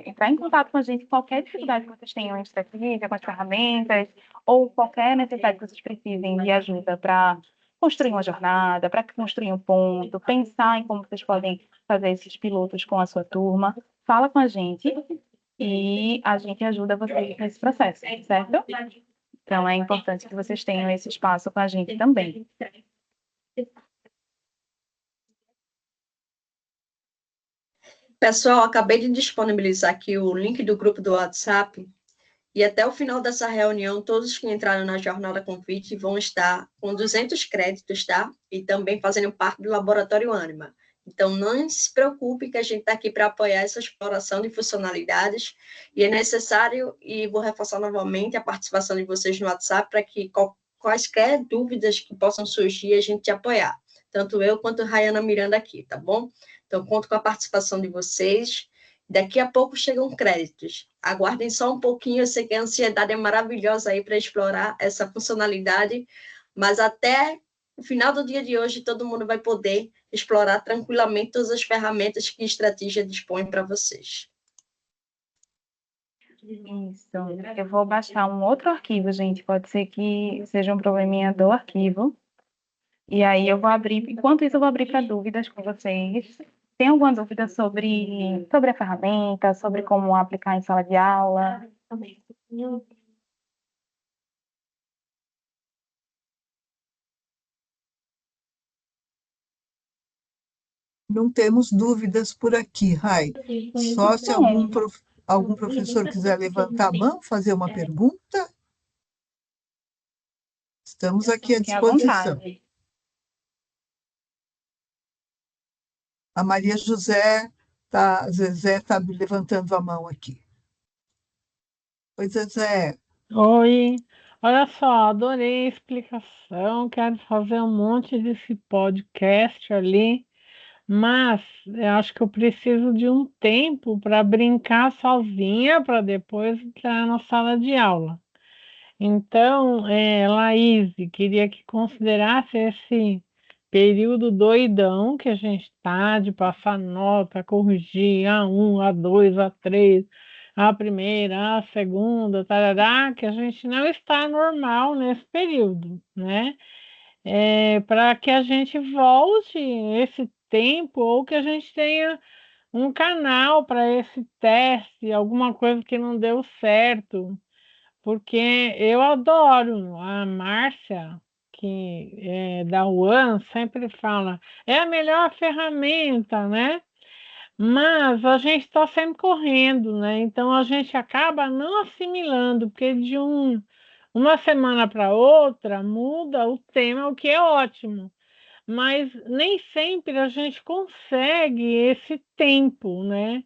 entrar em contato com a gente qualquer dificuldade que vocês tenham em estratégia, com as ferramentas, ou qualquer necessidade que vocês precisem de ajuda para construir uma jornada, para construir um ponto, pensar em como vocês podem fazer esses pilotos com a sua turma. Fala com a gente e a gente ajuda vocês nesse processo, certo? Então, é importante que vocês tenham esse espaço com a gente também. Pessoal, acabei de disponibilizar aqui o link do grupo do WhatsApp e até o final dessa reunião, todos que entraram na Jornada Convite vão estar com 200 créditos, tá? E também fazendo parte do Laboratório Ânima. Então, não se preocupe que a gente está aqui para apoiar essa exploração de funcionalidades e é necessário, e vou reforçar novamente, a participação de vocês no WhatsApp para que quaisquer dúvidas que possam surgir, a gente te apoiar. Tanto eu quanto a Rayana Miranda aqui, tá bom? Então, conto com a participação de vocês. Daqui a pouco chegam créditos. Aguardem só um pouquinho, eu sei que a ansiedade é maravilhosa aí para explorar essa funcionalidade, mas até o final do dia de hoje todo mundo vai poder explorar tranquilamente todas as ferramentas que a Estratégia dispõe para vocês. Isso. Eu vou baixar um outro arquivo, gente. Pode ser que seja um probleminha do arquivo. E aí eu vou abrir, enquanto isso eu vou abrir para dúvidas com vocês. Tem alguma dúvida sobre a ferramenta, sobre como aplicar em sala de aula? Não temos dúvidas por aqui, Rai. Só se algum professor quiser levantar a mão, fazer uma pergunta, estamos aqui à Fiquem à disposição. vontade. A Maria Zezé está levantando a mão aqui. Oi, Zezé. Oi, olha só, adorei a explicação. Quero fazer um monte desse podcast ali, mas eu acho que eu preciso de um tempo para brincar sozinha para depois entrar na sala de aula. Então, Laís, queria que considerasse esse período doidão que a gente está, de passar nota, corrigir A1, A2, A3, a primeira, a segunda, tarará, que a gente não está normal nesse período, né? Para que a gente volte esse tempo ou que a gente tenha um canal para esse teste, alguma coisa que não deu certo, porque eu adoro a Márcia, que é da UAN, sempre fala, é a melhor ferramenta, né? Mas a gente está sempre correndo, né? Então a gente acaba não assimilando, porque de uma semana para outra muda o tema, o que é ótimo. Mas nem sempre a gente consegue esse tempo, né?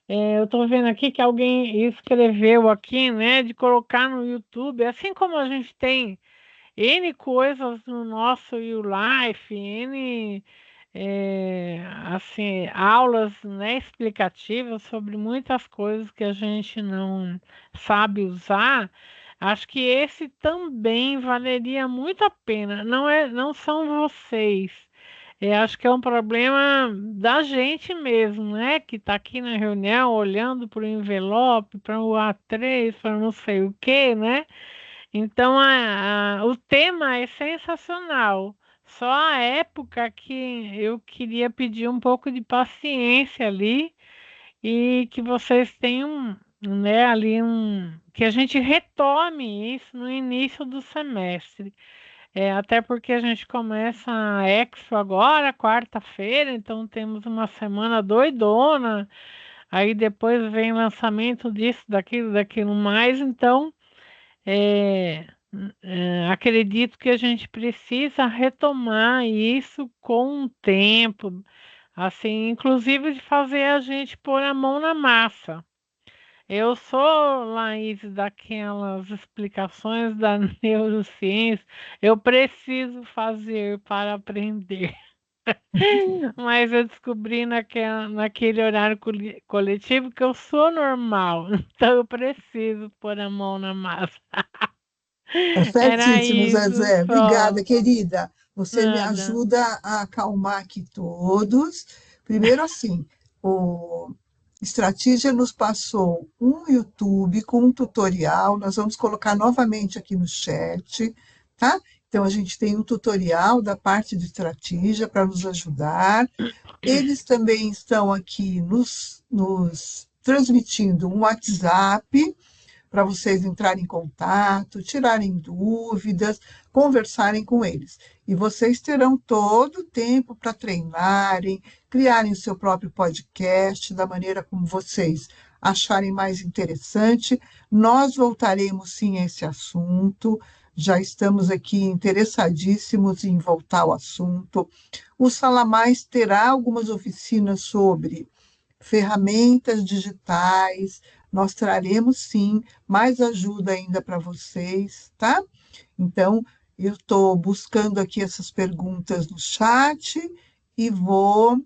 Eu estou vendo aqui que alguém escreveu aqui, né, de colocar no YouTube, assim como a gente tem N coisas no nosso YouLife, N assim, aulas, né, explicativas sobre muitas coisas que a gente não sabe usar. Acho que esse também valeria muito a pena. Não são vocês. Acho que é um problema da gente mesmo, né? Que está aqui na reunião olhando para o envelope, para o A3, para não sei o quê, né? Então, o tema é sensacional. Só a época que eu queria pedir um pouco de paciência ali e que vocês tenham, né, ali que a gente retome isso no início do semestre. Até porque a gente começa a Expo agora, quarta-feira, então temos uma semana doidona. Aí depois vem lançamento disso, daquilo mais, então. Acredito que a gente precisa retomar isso com o tempo, assim, inclusive de fazer a gente pôr a mão na massa. Eu sou, Laís, daquelas explicações da neurociência, eu preciso fazer para aprender. Mas eu descobri naquele horário coletivo que eu sou normal, então eu preciso pôr a mão na massa. Tá Era certíssimo, isso Zezé. só. Obrigada, querida. Você me Nada. ajuda a acalmar aqui todos. Primeiro, assim, o Estratégia nos passou um YouTube com um tutorial. Nós vamos colocar novamente aqui no chat, tá? Então, a gente tem um tutorial da parte de estratégia para nos ajudar. Eles também estão aqui nos transmitindo um WhatsApp para vocês entrarem em contato, tirarem dúvidas, conversarem com eles. E vocês terão todo o tempo para treinarem, criarem o seu próprio podcast da maneira como vocês acharem mais interessante. Nós voltaremos sim a esse assunto, já estamos aqui interessadíssimos em voltar ao assunto. O Salamais terá algumas oficinas sobre ferramentas digitais, nós traremos sim mais ajuda ainda para vocês, tá? Então, eu estou buscando aqui essas perguntas no chat e vou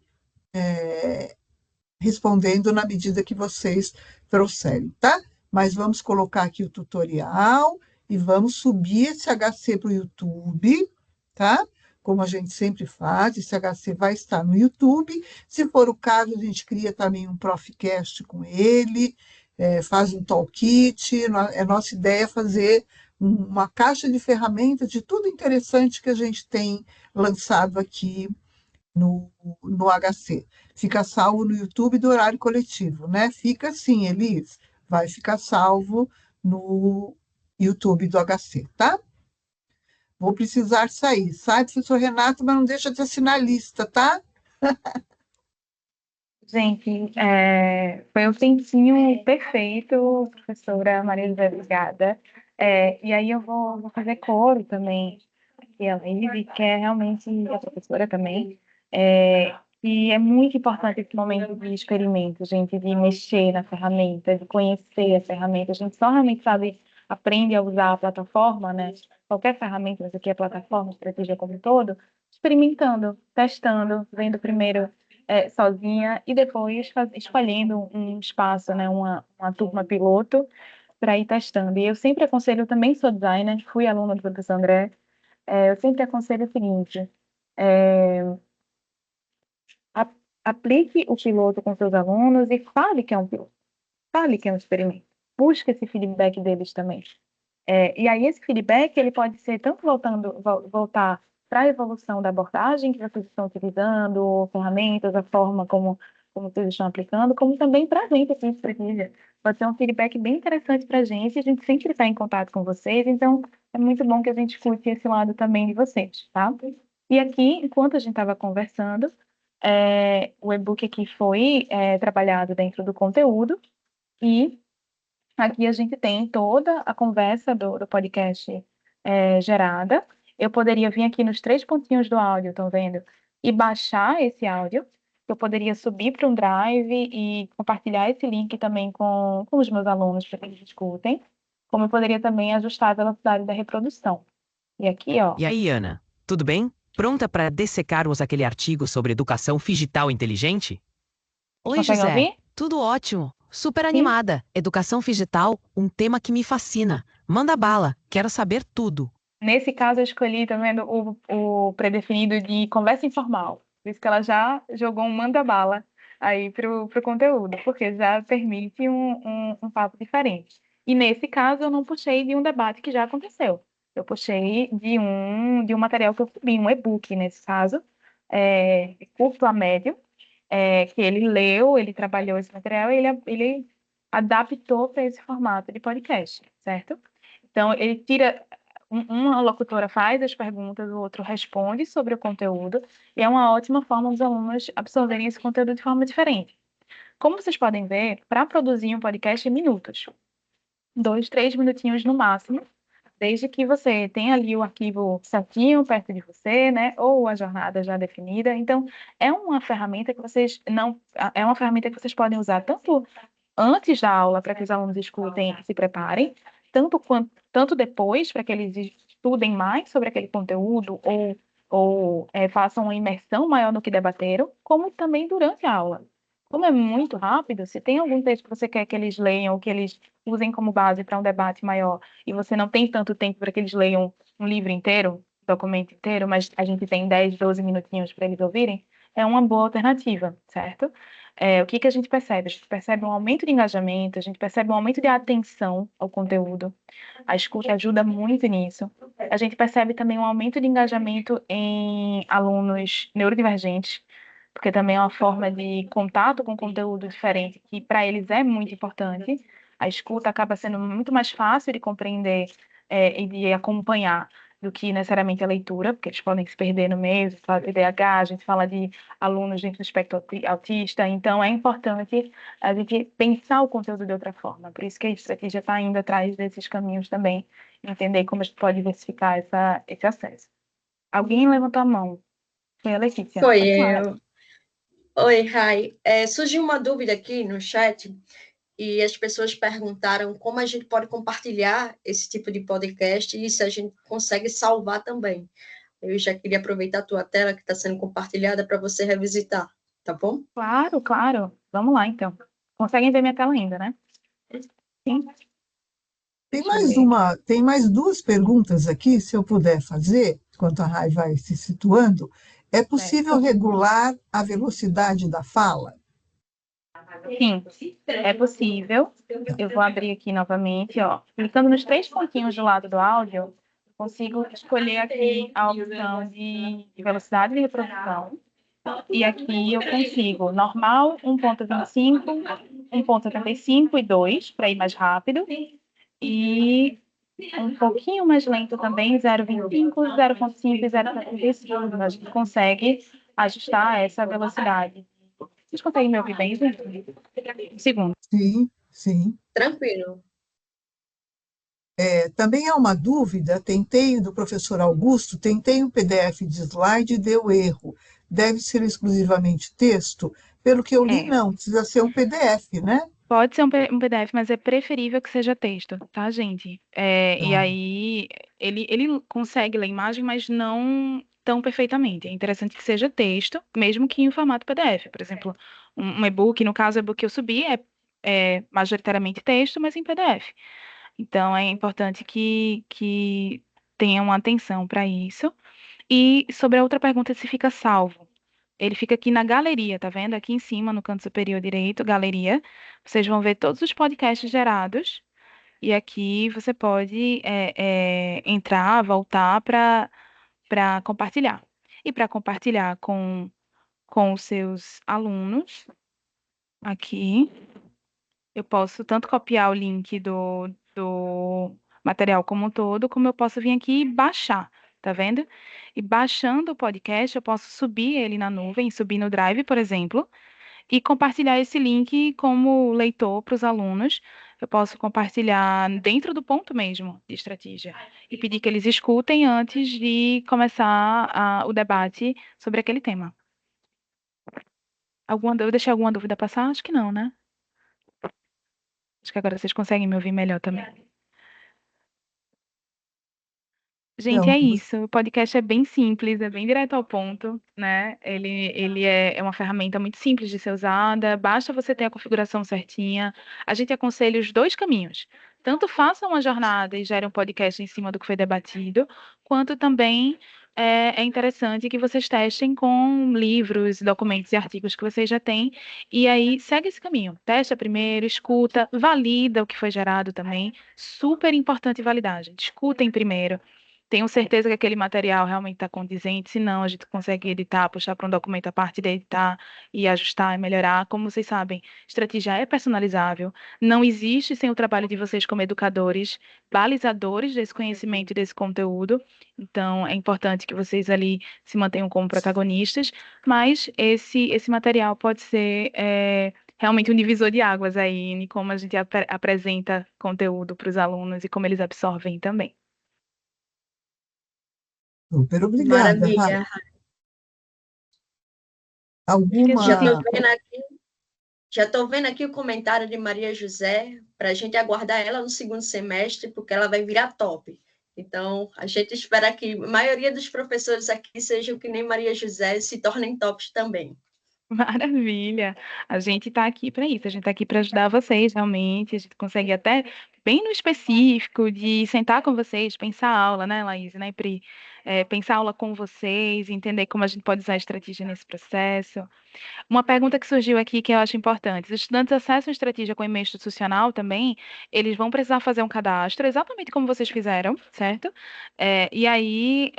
respondendo na medida que vocês trouxerem, tá? Mas vamos colocar aqui o tutorial e vamos subir esse HC para o YouTube, tá? Como a gente sempre faz, esse HC vai estar no YouTube. Se for o caso, a gente cria também um Profcast com ele, faz um toolkit. Nossa ideia é fazer uma caixa de ferramentas de tudo interessante que a gente tem lançado aqui no HC. Fica salvo no YouTube do Horário Coletivo, né? Fica sim, Elis. Vai ficar salvo no YouTube do HC, tá? Vou precisar sair. Sai, professor Renato, mas não deixa de assinar a lista, tá? Gente, foi um tempinho perfeito, professora Maria José, obrigada. E aí eu vou fazer coro também, aqui a Lívia, que é realmente a professora também, e é muito importante esse momento de experimento, gente, de mexer na ferramenta, de conhecer a ferramenta. A gente só realmente aprende a usar a plataforma, né? Qualquer ferramenta, mas aqui é a plataforma, estratégia como um todo, experimentando, testando, vendo primeiro sozinha e depois escolhendo um espaço, né? Uma turma piloto para ir testando. E eu sempre aconselho, eu também sou designer, fui aluna do professor André, eu sempre aconselho o seguinte, aplique o piloto com seus alunos e fale que é um piloto, fale que é um experimento. Busque esse feedback deles também. E aí esse feedback ele pode ser tanto voltar para a evolução da abordagem que vocês estão utilizando, ferramentas, a forma como vocês estão aplicando, como também para a gente aqui em Strategia. Pode ser um feedback bem interessante para a gente sempre está em contato com vocês, então é muito bom que a gente escute esse lado também de vocês, tá? E aqui, enquanto a gente estava conversando, o e-book aqui foi trabalhado dentro do conteúdo e aqui a gente tem toda a conversa do podcast gerada. Eu poderia vir aqui nos 3 pontinhos do áudio, estão vendo? E baixar esse áudio. Eu poderia subir para um drive e compartilhar esse link também com os meus alunos para que eles escutem. Como eu poderia também ajustar a velocidade da reprodução. E aqui, ó. E aí, Ana, tudo bem? Pronta para dessecarmos aquele artigo sobre educação digital inteligente? Oi, Consegue José. ouvir? Tudo ótimo. Super animada. Educação digital, um tema que me fascina. Manda bala, quero saber tudo. Nesse caso, eu escolhi também o predefinido de conversa informal. Por isso que ela já jogou um manda-bala aí pro conteúdo, porque já permite um papo diferente. E nesse caso, eu não puxei de um debate que já aconteceu. Eu puxei de um material que eu subi, um e-book, nesse caso, curto a médio, que ele leu, ele trabalhou esse material e ele adaptou para esse formato de podcast, certo? Então, ele tira uma locutora faz as perguntas, o outro responde sobre o conteúdo, e é uma ótima forma dos alunos absorverem esse conteúdo de forma diferente. Como vocês podem ver, para produzir um podcast em minutos, 2, 3 minutinhos no máximo, desde que você tenha ali o arquivo certinho perto de você, né, ou a jornada já definida. Então, é uma ferramenta que vocês podem usar tanto antes da aula para que os alunos escutem e se preparem, tanto depois para que eles estudem mais sobre aquele conteúdo ou façam uma imersão maior no que debateram, como também durante a aula. Como é muito rápido, se tem algum texto que você quer que eles leiam ou que eles usem como base para um debate maior e você não tem tanto tempo para que eles leiam um livro inteiro, um documento inteiro, mas a gente tem 10, 12 minutinhos para eles ouvirem, é uma boa alternativa, certo? O que a gente percebe? A gente percebe um aumento de engajamento, a gente percebe um aumento de atenção ao conteúdo. A escuta ajuda muito nisso. A gente percebe também um aumento de engajamento em alunos neurodivergentes, porque também é uma forma de contato com conteúdo diferente, que para eles é muito importante. A escuta acaba sendo muito mais fácil de compreender e de acompanhar do que necessariamente a leitura, porque eles podem se perder no meio, a gente fala de TDAH, a gente fala de alunos dentro do espectro autista, então é importante a gente pensar o conteúdo de outra forma, por isso que a estratégia está indo atrás desses caminhos também, entender como a gente pode diversificar esse acesso. Alguém levantou a mão? Foi a Letícia. Foi Pode falar. eu. Oi, Rai. Surgiu uma dúvida aqui no chat e as pessoas perguntaram como a gente pode compartilhar esse tipo de podcast e se a gente consegue salvar também. Eu já queria aproveitar a tua tela que está sendo compartilhada para você revisitar, tá bom? Claro, claro. Vamos lá, então. Conseguem ver minha tela ainda, né? Sim. Tem mais duas perguntas aqui, se eu puder fazer, enquanto a Rai vai se situando. É possível regular a velocidade da fala? Sim, é possível. Eu vou abrir aqui novamente, ó. Clicando nos 3 pontinhos do lado do áudio, consigo escolher aqui a opção de velocidade de reprodução. E aqui eu consigo normal, 1.25, 1.75 e 2, para ir mais rápido. E um pouquinho mais lento também, 0,25, 0,5 e 0,75. A gente consegue ajustar essa velocidade. Vocês conseguem me ouvir bem, gente? Um segundo. Sim, sim. Tranquilo. Também há uma dúvida, do professor Augusto, tentei um PDF de slide e deu erro. Deve ser exclusivamente texto? Pelo que eu li, não, precisa ser um PDF, né? Pode ser um PDF, mas é preferível que seja texto, tá, gente? E aí, ele consegue ler a imagem, mas não tão perfeitamente. É interessante que seja texto, mesmo que em formato PDF. Por exemplo, um e-book, no caso, o e-book que eu subi é majoritariamente texto, mas em PDF. Então, é importante que tenham atenção para isso. E sobre a outra pergunta, se fica salvo. Ele fica aqui na galeria, tá vendo? Aqui em cima, no canto superior direito, galeria. Vocês vão ver todos os podcasts gerados. E aqui você pode entrar, voltar para compartilhar. E para compartilhar com os seus alunos, aqui, eu posso tanto copiar o link do material como um todo, como eu posso vir aqui e baixar, tá vendo? E baixando o podcast, eu posso subir ele na nuvem, subir no Drive, por exemplo, e compartilhar esse link como leitor para os alunos. Eu posso compartilhar dentro do ponto mesmo de estratégia e pedir que eles escutem antes de começar o debate sobre aquele tema. Eu deixei alguma dúvida passar? Acho que não, né? Acho que agora vocês conseguem me ouvir melhor também. Gente, é isso. O podcast é bem simples, é bem direto ao ponto, né? Ele é uma ferramenta muito simples de ser usada, basta você ter a configuração certinha. A gente aconselha os dois caminhos. Tanto façam uma jornada e gerem um podcast em cima do que foi debatido, quanto também é interessante que vocês testem com livros, documentos e artigos que vocês já têm. E aí, segue esse caminho. Testa primeiro, escuta, valida o que foi gerado também. Super importante validar, gente. Escutem primeiro. Tenho certeza que aquele material realmente está condizente, se não, a gente consegue editar, puxar para um documento a parte de editar e ajustar e melhorar. Como vocês sabem, estratégia é personalizável, não existe sem o trabalho de vocês como educadores, balizadores desse conhecimento e desse conteúdo. Então, é importante que vocês ali se mantenham como protagonistas, mas esse material pode ser realmente um divisor de águas aí, em como a gente apresenta conteúdo para os alunos e como eles absorvem também. Super obrigada. Maravilha. Já estou vendo aqui o comentário de Maria José, para a gente aguardar ela no segundo semestre, porque ela vai virar top. Então, a gente espera que a maioria dos professores aqui sejam que nem Maria José e se tornem tops também. Maravilha! A gente está aqui para isso, a gente está aqui para ajudar vocês, realmente. A gente consegue até, bem no específico, de sentar com vocês, pensar a aula, né, Laís, né, Pri? Pensar a aula com vocês, entender como a gente pode usar a estratégia nesse processo. Uma pergunta que surgiu aqui que eu acho importante. Os estudantes acessam a estratégia com e-mail institucional também, eles vão precisar fazer um cadastro, exatamente como vocês fizeram, certo? E aí,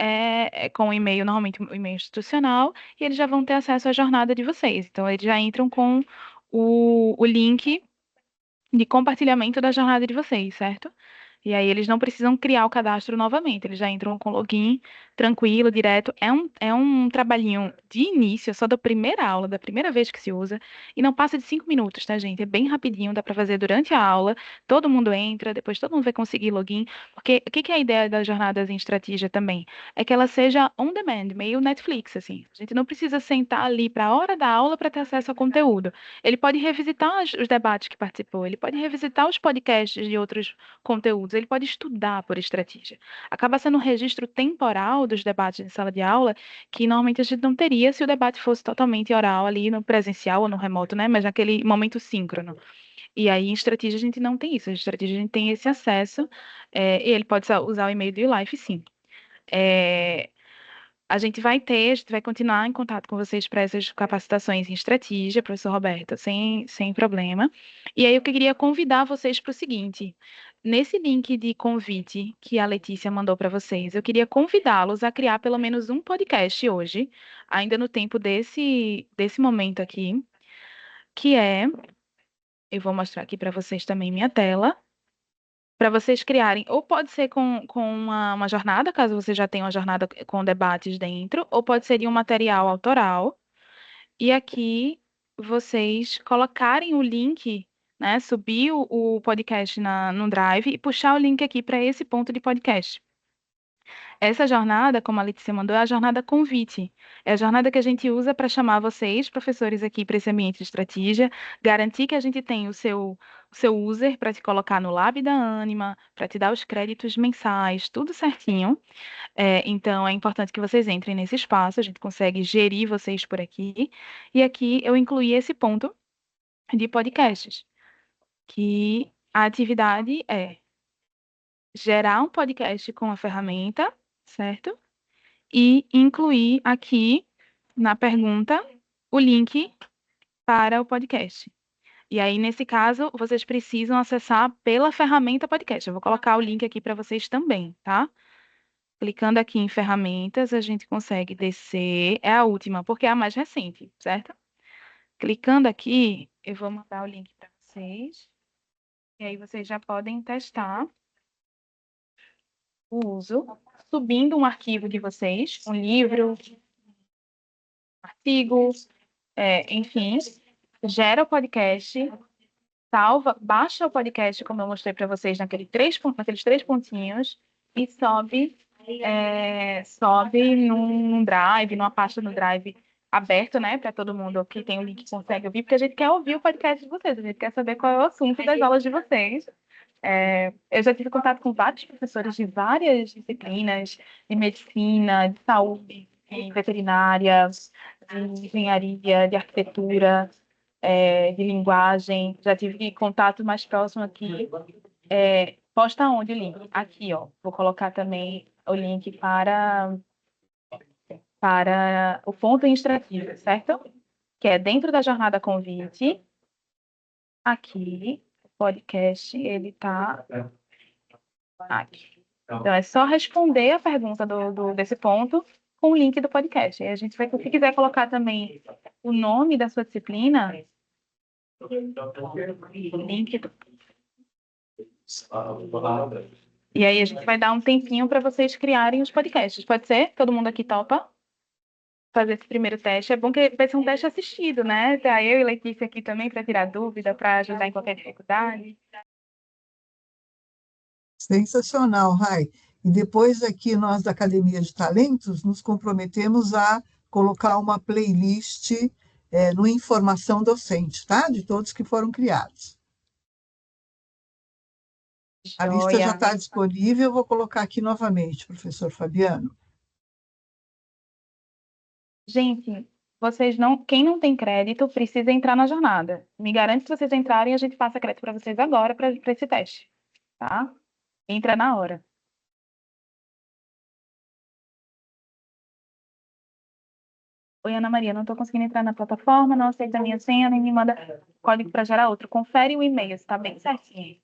com o e-mail, normalmente o e-mail institucional, e eles já vão ter acesso à jornada de vocês. Então, eles já entram com o link de compartilhamento da jornada de vocês, certo? E aí eles não precisam criar o cadastro novamente, eles já entram com login tranquilo, direto. É um trabalhinho de início, é só da primeira aula, da primeira vez que se usa, e não passa de 5 minutos, tá, gente? É bem rapidinho, dá para fazer durante a aula, todo mundo entra, depois todo mundo vai conseguir login, porque o que que é a ideia das jornadas em estratégia também? É que ela seja on demand, meio Netflix, assim. A gente não precisa sentar ali para a hora da aula para ter acesso ao conteúdo. Ele pode revisitar os debates que participou, ele pode revisitar os podcasts de outros conteúdos, ele pode estudar por estratégia. Acaba sendo um registro temporal dos debates em sala de aula, que normalmente a gente não teria se o debate fosse totalmente oral ali no presencial ou no remoto, né? Mas naquele momento síncrono. E aí, em estratégia, a gente não tem isso. Em estratégia, a gente tem esse acesso, e ele pode usar o e-mail do YouLife, sim. A gente vai continuar em contato com vocês para essas capacitações em estratégia, professor Roberto, sem problema. E aí eu queria convidar vocês para o seguinte: nesse link de convite que a Letícia mandou para vocês, eu queria convidá-los a criar pelo menos um podcast hoje, ainda no tempo desse momento aqui, que é, eu vou mostrar aqui para vocês também minha tela, para vocês criarem, ou pode ser com uma jornada, caso você já tenha uma jornada com debates dentro, ou pode ser de um material autoral, e aqui vocês colocarem o link, né, subir o podcast no Drive e puxar o link aqui para esse ponto de podcast. Essa jornada, como a Letícia mandou, é a jornada convite. É a jornada que a gente usa para chamar vocês, professores, aqui para esse ambiente de estratégia, garantir que a gente tem o seu user para te colocar no Lab da Ânima, para te dar os créditos mensais, tudo certinho. Então, é importante que vocês entrem nesse espaço, a gente consegue gerir vocês por aqui. E aqui eu incluí esse ponto de podcasts, que a atividade é gerar um podcast com a ferramenta, certo? E incluir aqui na pergunta o link para o podcast. E aí, nesse caso, vocês precisam acessar pela ferramenta podcast. Eu vou colocar o link aqui para vocês também, tá? Clicando aqui em ferramentas, a gente consegue descer. É a última, porque é a mais recente, certo? Clicando aqui, eu vou mandar o link para vocês. E aí vocês já podem testar o uso, subindo um arquivo de vocês, um livro, artigo, enfim, gera o podcast, salva, baixa o podcast, como eu mostrei para vocês naqueles três pontinhos, e sobe num Drive, numa pasta no Drive aberto, né, para todo mundo que tem o link consegue ouvir, porque a gente quer ouvir o podcast de vocês, a gente quer saber qual é o assunto das aulas de vocês. Eu já tive contato com vários professores de várias disciplinas, de medicina, de saúde, de veterinária, de engenharia, de arquitetura, de linguagem. Já tive contato mais próximo aqui. Posta onde o link? Aqui, ó. Vou colocar também o link para o ponto instrativo, certo? Que é dentro da jornada convite. Aqui, o podcast, ele está aqui. Então, é só responder a pergunta desse ponto com o link do podcast. E a gente vai, se quiser colocar também o nome da sua disciplina, o link do... E aí a gente vai dar um tempinho para vocês criarem os podcasts. Pode ser? Todo mundo aqui topa? Fazer esse primeiro teste. É bom que vai ser um teste assistido, né? Tá eu e Letícia aqui também para tirar dúvida, para ajudar em qualquer dificuldade. Sensacional, Rai. E depois aqui nós da Academia de Talentos nos comprometemos a colocar uma playlist no Informação Docente, tá? De todos que foram criados. A lista já está disponível, eu vou colocar aqui novamente, professor Fabiano. Gente, quem não tem crédito precisa entrar na jornada. Me garante que vocês entrarem, a gente passa crédito para vocês agora para esse teste, tá? Entra na hora. Oi, Ana Maria, não estou conseguindo entrar na plataforma, não aceita a minha senha, nem me manda código para gerar outro. Confere o e-mail, está bem certinho.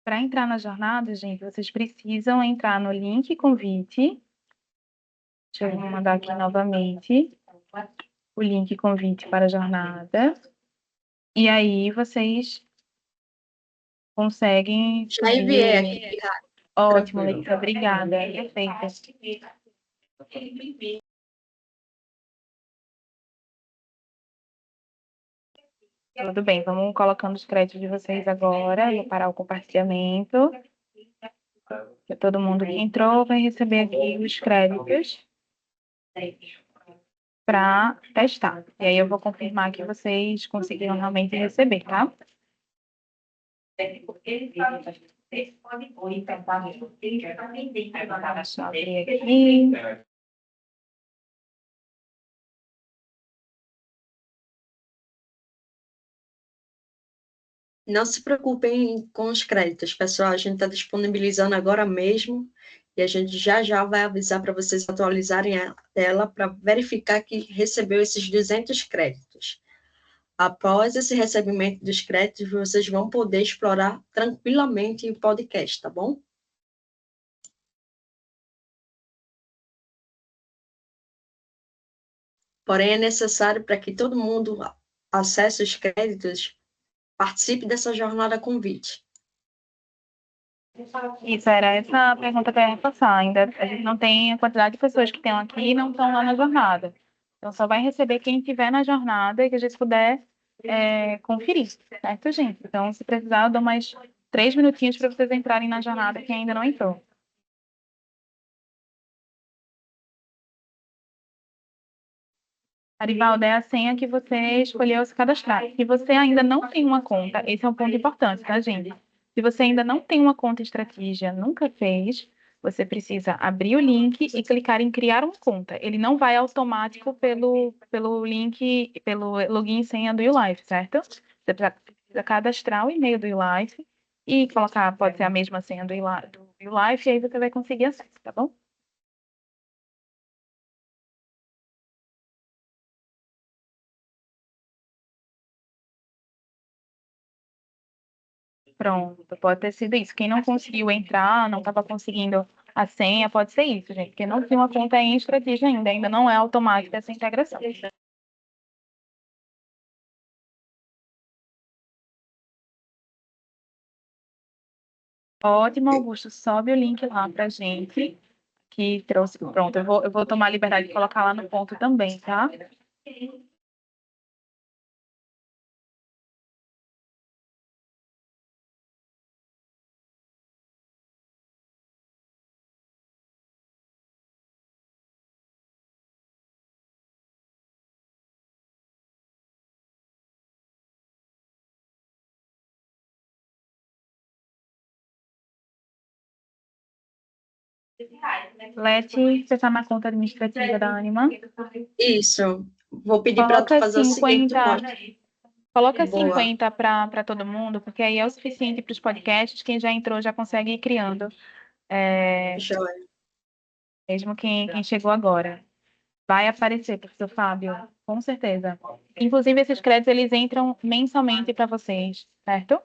Para entrar na jornada, gente, vocês precisam entrar no link convite. Deixa Deixa eu mandar aqui novamente o link convite para a jornada. E aí vocês conseguem Já enviei subir. aqui. Ótimo, Tranquilo. Letícia, obrigada. Perfeito. Tudo bem, vamos colocando os créditos de vocês agora. Vou parar o compartilhamento. Todo mundo que entrou vai receber aqui os créditos para testar. E aí eu vou confirmar que vocês conseguiram realmente receber, tá? Deixa eu abrir aqui. Não se preocupem com os créditos, pessoal. A gente está disponibilizando agora mesmo e a gente já já vai avisar para vocês atualizarem a tela para verificar que recebeu esses 200 créditos. Após esse recebimento dos créditos, vocês vão poder explorar tranquilamente o podcast, tá bom? Porém, é necessário para que todo mundo acesse os créditos, participe dessa jornada convite. Isso, era essa a pergunta que eu ia passar. Ainda a gente não tem a quantidade de pessoas que estão aqui e não estão lá na jornada. Então, só vai receber quem estiver na jornada e que a gente puder conferir, certo, gente? Então, se precisar, eu dou mais 3 minutinhos para vocês entrarem na jornada quem ainda não entrou. Arivaldo, é a senha que você escolheu se cadastrar. Se você ainda não tem uma conta, esse é um ponto importante, tá, gente? Se você ainda não tem uma conta Estratégia, nunca fez, você precisa abrir o link e clicar em criar uma conta. Ele não vai automático pelo link, pelo login e senha do YouLife, certo? Você precisa cadastrar o e-mail do YouLife e colocar, pode ser a mesma senha do YouLife, e aí você vai conseguir acesso, tá bom? Pronto, pode ter sido isso. Quem não conseguiu entrar, não estava conseguindo a senha, pode ser isso, gente. Porque não tem uma conta em Estratégia ainda não é automática essa integração. Ótimo, Augusto. Sobe o link lá pra gente, que trouxe. Pronto, eu vou tomar a liberdade de colocar lá no ponto também, tá? Leti, você está na conta administrativa da Anima. Isso. Vou pedir para tu Coloca fazer o seguinte, 50. Coloca Boa. 50 para todo mundo, porque aí é o suficiente para os podcasts. Quem já entrou já consegue ir criando. Joia. Mesmo quem chegou agora. Vai aparecer, professor Fábio, com certeza. Inclusive, esses créditos, eles entram mensalmente para vocês, certo?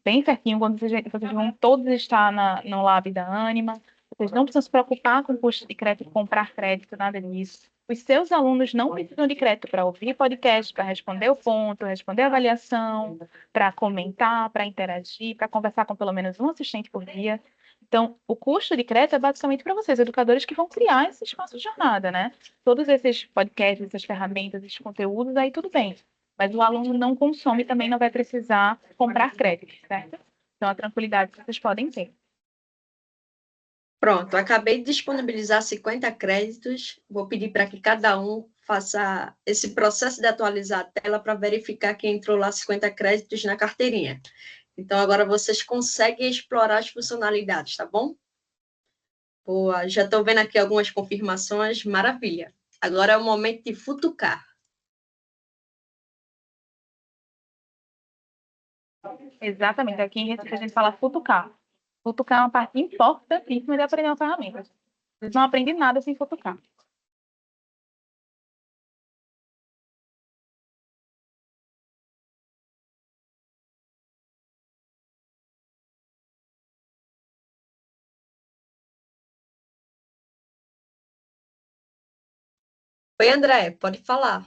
Bem certinho, quando vocês vão todos estar no Lab da Anima. Vocês não precisam se preocupar com o custo de crédito, comprar crédito, nada disso. Os seus alunos não precisam de crédito para ouvir podcast, para responder o ponto, responder a avaliação, para comentar, para interagir, para conversar com pelo menos um assistente por dia. Então, o custo de crédito é basicamente para vocês, educadores que vão criar esse espaço de jornada, né? Todos esses podcasts, essas ferramentas, esses conteúdos, aí tudo bem. Mas o aluno não consome também não vai precisar comprar crédito, certo? Então, a tranquilidade que vocês podem ter. Pronto, acabei de disponibilizar 50 créditos. Vou pedir para que cada um faça esse processo de atualizar a tela para verificar que entrou lá 50 créditos na carteirinha. Então, agora vocês conseguem explorar as funcionalidades, tá bom? Boa, já estou vendo aqui algumas confirmações, maravilha. Agora é o momento de futucar. Exatamente, aqui em Recife a gente fala futucar. Futucar é uma parte importantíssima de aprender uma ferramenta. Vocês não aprendem nada sem futucar. Oi, André, pode falar.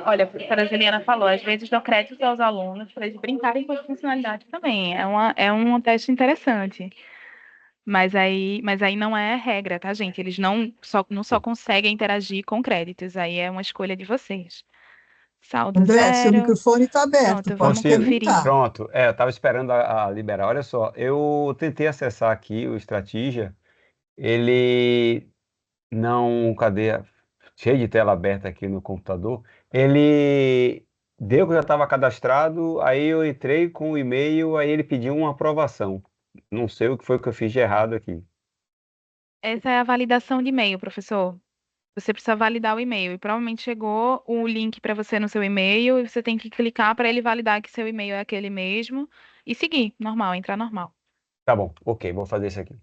Olha, a professora Juliana falou, às vezes dou crédito aos alunos para eles brincarem com as funcionalidades também. É um teste interessante. Mas aí não é regra, tá, gente? Eles não só conseguem interagir com créditos. Aí é uma escolha de vocês. Saldo André, seu zero. microfone está aberto, Pronto, vamos pode Consigo. conferir. perguntar. Pronto. Eu estava esperando a liberar. Olha só, eu tentei acessar aqui o Strategia. Ele não. Cadê? Cheio de tela aberta aqui no computador. Ele deu que eu já estava cadastrado, aí eu entrei com o e-mail, aí ele pediu uma aprovação. Não sei o que foi que eu fiz de errado aqui. Essa é a validação de e-mail, professor. Você precisa validar o e-mail e provavelmente chegou o link para você no seu e-mail e você tem que clicar para ele validar que seu e-mail é aquele mesmo e seguir, normal, entrar normal. Tá bom, ok, vou fazer isso aqui.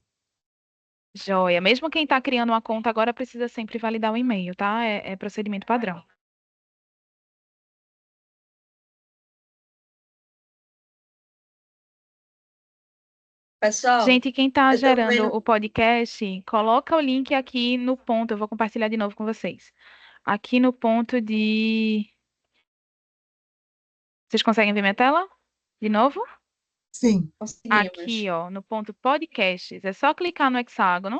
Joia. Mesmo quem está criando uma conta agora precisa sempre validar o e-mail, tá? É procedimento padrão. Pessoal, Gente, quem está eu tô gerando vendo. o podcast, coloca o link aqui no ponto. Eu vou compartilhar de novo com vocês. Aqui no ponto de. Vocês conseguem ver minha tela? De novo? Sim, Conseguimos. Aqui, ó, no ponto podcasts. É só clicar no hexágono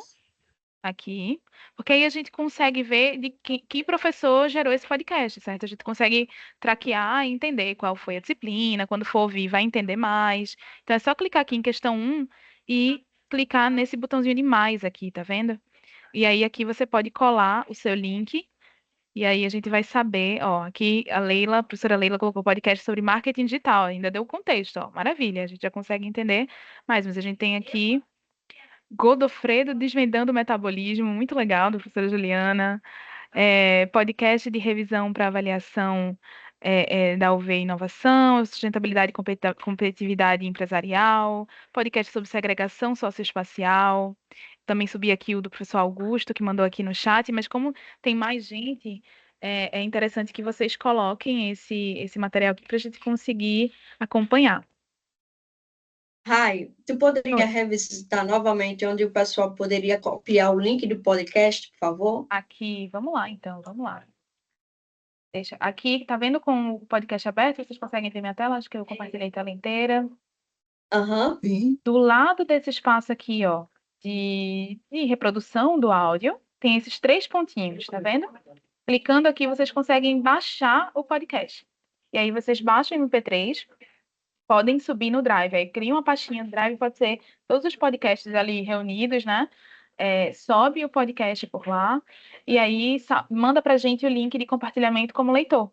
aqui, porque aí a gente consegue ver de que professor gerou esse podcast, certo? A gente consegue traquear e entender qual foi a disciplina, quando for ouvir, vai entender mais. Então é só clicar aqui em questão 1 e clicar nesse botãozinho de mais aqui, tá vendo? E aí aqui você pode colar o seu link, e aí a gente vai saber, ó, aqui a professora Leila colocou podcast sobre marketing digital, ainda deu o contexto, ó, maravilha, a gente já consegue entender mais, mas a gente tem aqui Godofredo desvendando o metabolismo, muito legal, da professora Juliana. Podcast de revisão para avaliação da UV Inovação, sustentabilidade e competitividade empresarial, podcast sobre segregação socioespacial. Também subi aqui o do professor Augusto, que mandou aqui no chat, mas como tem mais gente, é interessante que vocês coloquem esse material aqui para a gente conseguir acompanhar. Rai, tu poderia revisitar novamente onde o pessoal poderia copiar o link do podcast, por favor? Aqui, vamos lá, então, vamos lá. Deixa. Aqui, tá vendo com o podcast aberto? Vocês conseguem ver minha tela? Acho que eu compartilhei a tela inteira. Aham. sim. Do lado desse espaço aqui, ó, de reprodução do áudio, tem esses 3 pontinhos, tá vendo? Clicando aqui, vocês conseguem baixar o podcast. E aí, vocês baixam o MP3, podem subir no Drive. Aí, cria uma pastinha no Drive, pode ser todos os podcasts ali reunidos, né? Sobe o podcast por lá e aí manda para a gente o link de compartilhamento como leitor.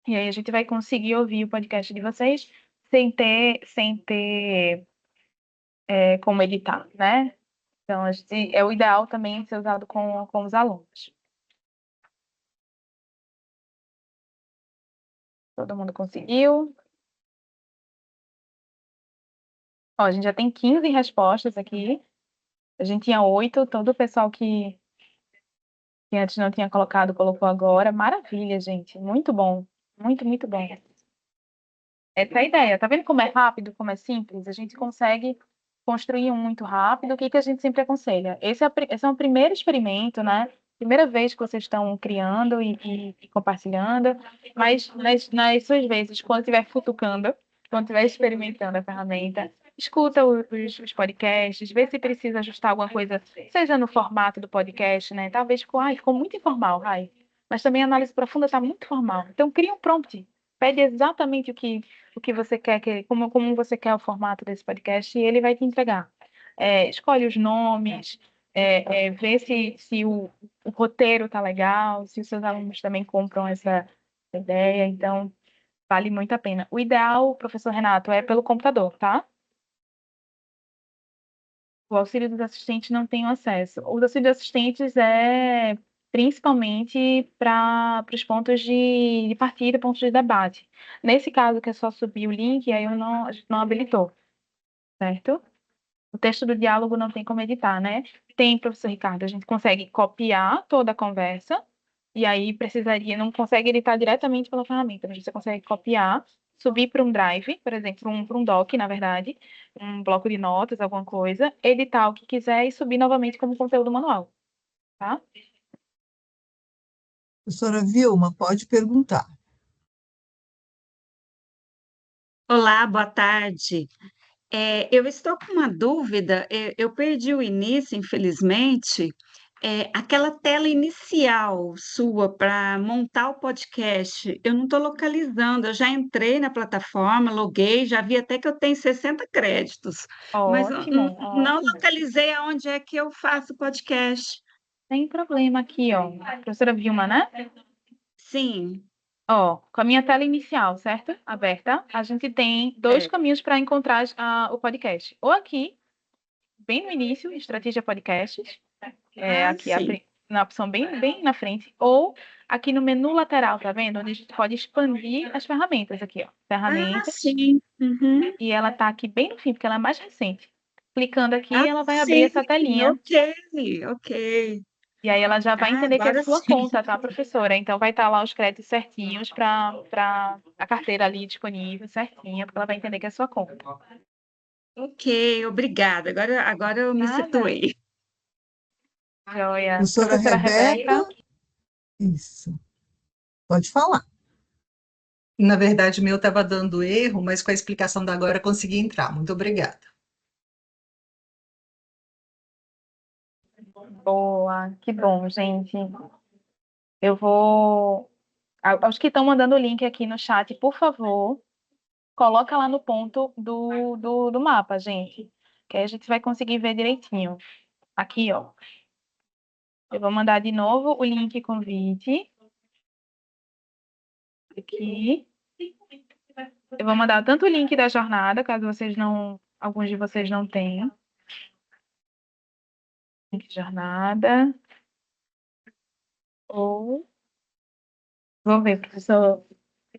E aí a gente vai conseguir ouvir o podcast de vocês sem ter como editar, né? Então, é o ideal também ser usado com os alunos. Todo mundo conseguiu? Ó, a gente já tem 15 respostas aqui. A gente tinha 8, todo o pessoal que antes não tinha colocado, colocou agora. Maravilha, gente. Muito bom. Muito, muito bom. Essa é a ideia. Tá vendo como é rápido, como é simples? A gente consegue construir um muito rápido. O que a gente sempre aconselha? Esse é um primeiro experimento, né? Primeira vez que vocês estão criando e compartilhando, mas nas suas vezes, quando estiver futucando, quando estiver experimentando a ferramenta, escuta os podcasts, vê se precisa ajustar alguma coisa, seja no formato do podcast, né? Talvez ficou muito informal, Rai. Mas também a análise profunda está muito formal. Então, cria um prompt. Pede exatamente o que você quer, como você quer o formato desse podcast, e ele vai te entregar. Escolhe os nomes, vê se o roteiro está legal, se os seus alunos também compram essa ideia, então vale muito a pena. O ideal, professor Renato, é pelo computador, tá? O auxílio dos assistentes não tem acesso. Os auxílios dos assistentes é principalmente para os pontos de partida, pontos de debate. Nesse caso, que é só subir o link, aí a gente não habilitou, certo? O texto do diálogo não tem como editar, né? Tem, professor Ricardo, a gente consegue copiar toda a conversa E aí precisaria, não consegue editar diretamente pela ferramenta, mas você consegue copiar, subir para um drive, por exemplo, para um doc, na verdade, um bloco de notas, alguma coisa, editar o que quiser e subir novamente como conteúdo manual, tá? Professora Vilma, pode perguntar. Olá, boa tarde. Eu estou com uma dúvida, eu perdi o início, infelizmente. Aquela tela inicial sua para montar o podcast, eu não estou localizando. Eu já entrei na plataforma, loguei, já vi até que eu tenho 60 créditos, mas eu Ótimo, não ótimo. localizei aonde é que eu faço podcast. Sem problema aqui, ó. Professora Vilma, né? Sim, Ó, com a minha tela inicial, certo? Aberta, a gente tem dois certo. caminhos para encontrar o podcast. Ou aqui, bem no início, Estratégia Podcasts, aqui Sim. na opção bem na frente, ou aqui no menu lateral, tá vendo? Onde a gente pode expandir as ferramentas aqui, ó. Ferramentas, Sim. Uhum. e ela tá aqui bem no fim, porque ela é mais recente. Clicando aqui, ela vai abrir Sim, essa telinha. ok. E aí ela já vai entender que é Agora sua sim. conta, tá, professora? Então vai estar lá os créditos certinhos para a carteira ali disponível, certinha, porque ela vai entender que é sua conta. Ok, obrigada. Agora eu me Nada. situei. Joia. Professora Professora Rebeca, Rebeca. isso. Pode falar. Na verdade, o meu estava dando erro, mas com a explicação da agora consegui entrar. Muito obrigada. Boa, que bom, gente. Eu vou. Aos que estão mandando o link aqui no chat, por favor, coloca lá no ponto do mapa, gente. Que aí a gente vai conseguir ver direitinho. Aqui, ó. Eu vou mandar de novo o link convite. Aqui. Eu vou mandar tanto o link da jornada, caso alguns de vocês não tenham. Link de jornada. Ou vou ver, professor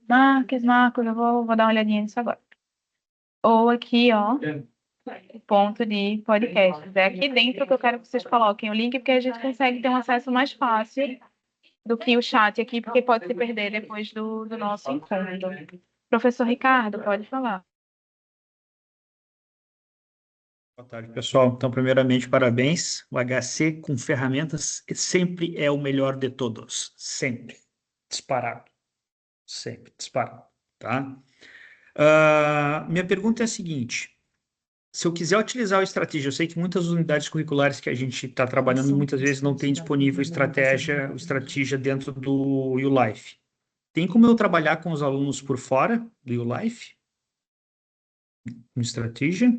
Marcos, eu vou dar uma olhadinha nisso agora. Ou aqui, ó, o ponto de podcast. É aqui dentro que eu quero que vocês coloquem o link, porque a gente consegue ter um acesso mais fácil do que o chat aqui, porque pode se perder depois do nosso encontro. Professor Ricardo, pode falar. Boa tarde, pessoal. Então, primeiramente, parabéns. O HC com ferramentas sempre é o melhor de todos. Sempre. Disparado. Sempre. Disparado. Tá? Minha pergunta é a seguinte. Se eu quiser utilizar o estratégia, eu sei que muitas unidades curriculares que a gente está trabalhando muitas vezes não tem disponível o estratégia dentro do ULife. Tem como eu trabalhar com os alunos por fora do ULife? No estratégia?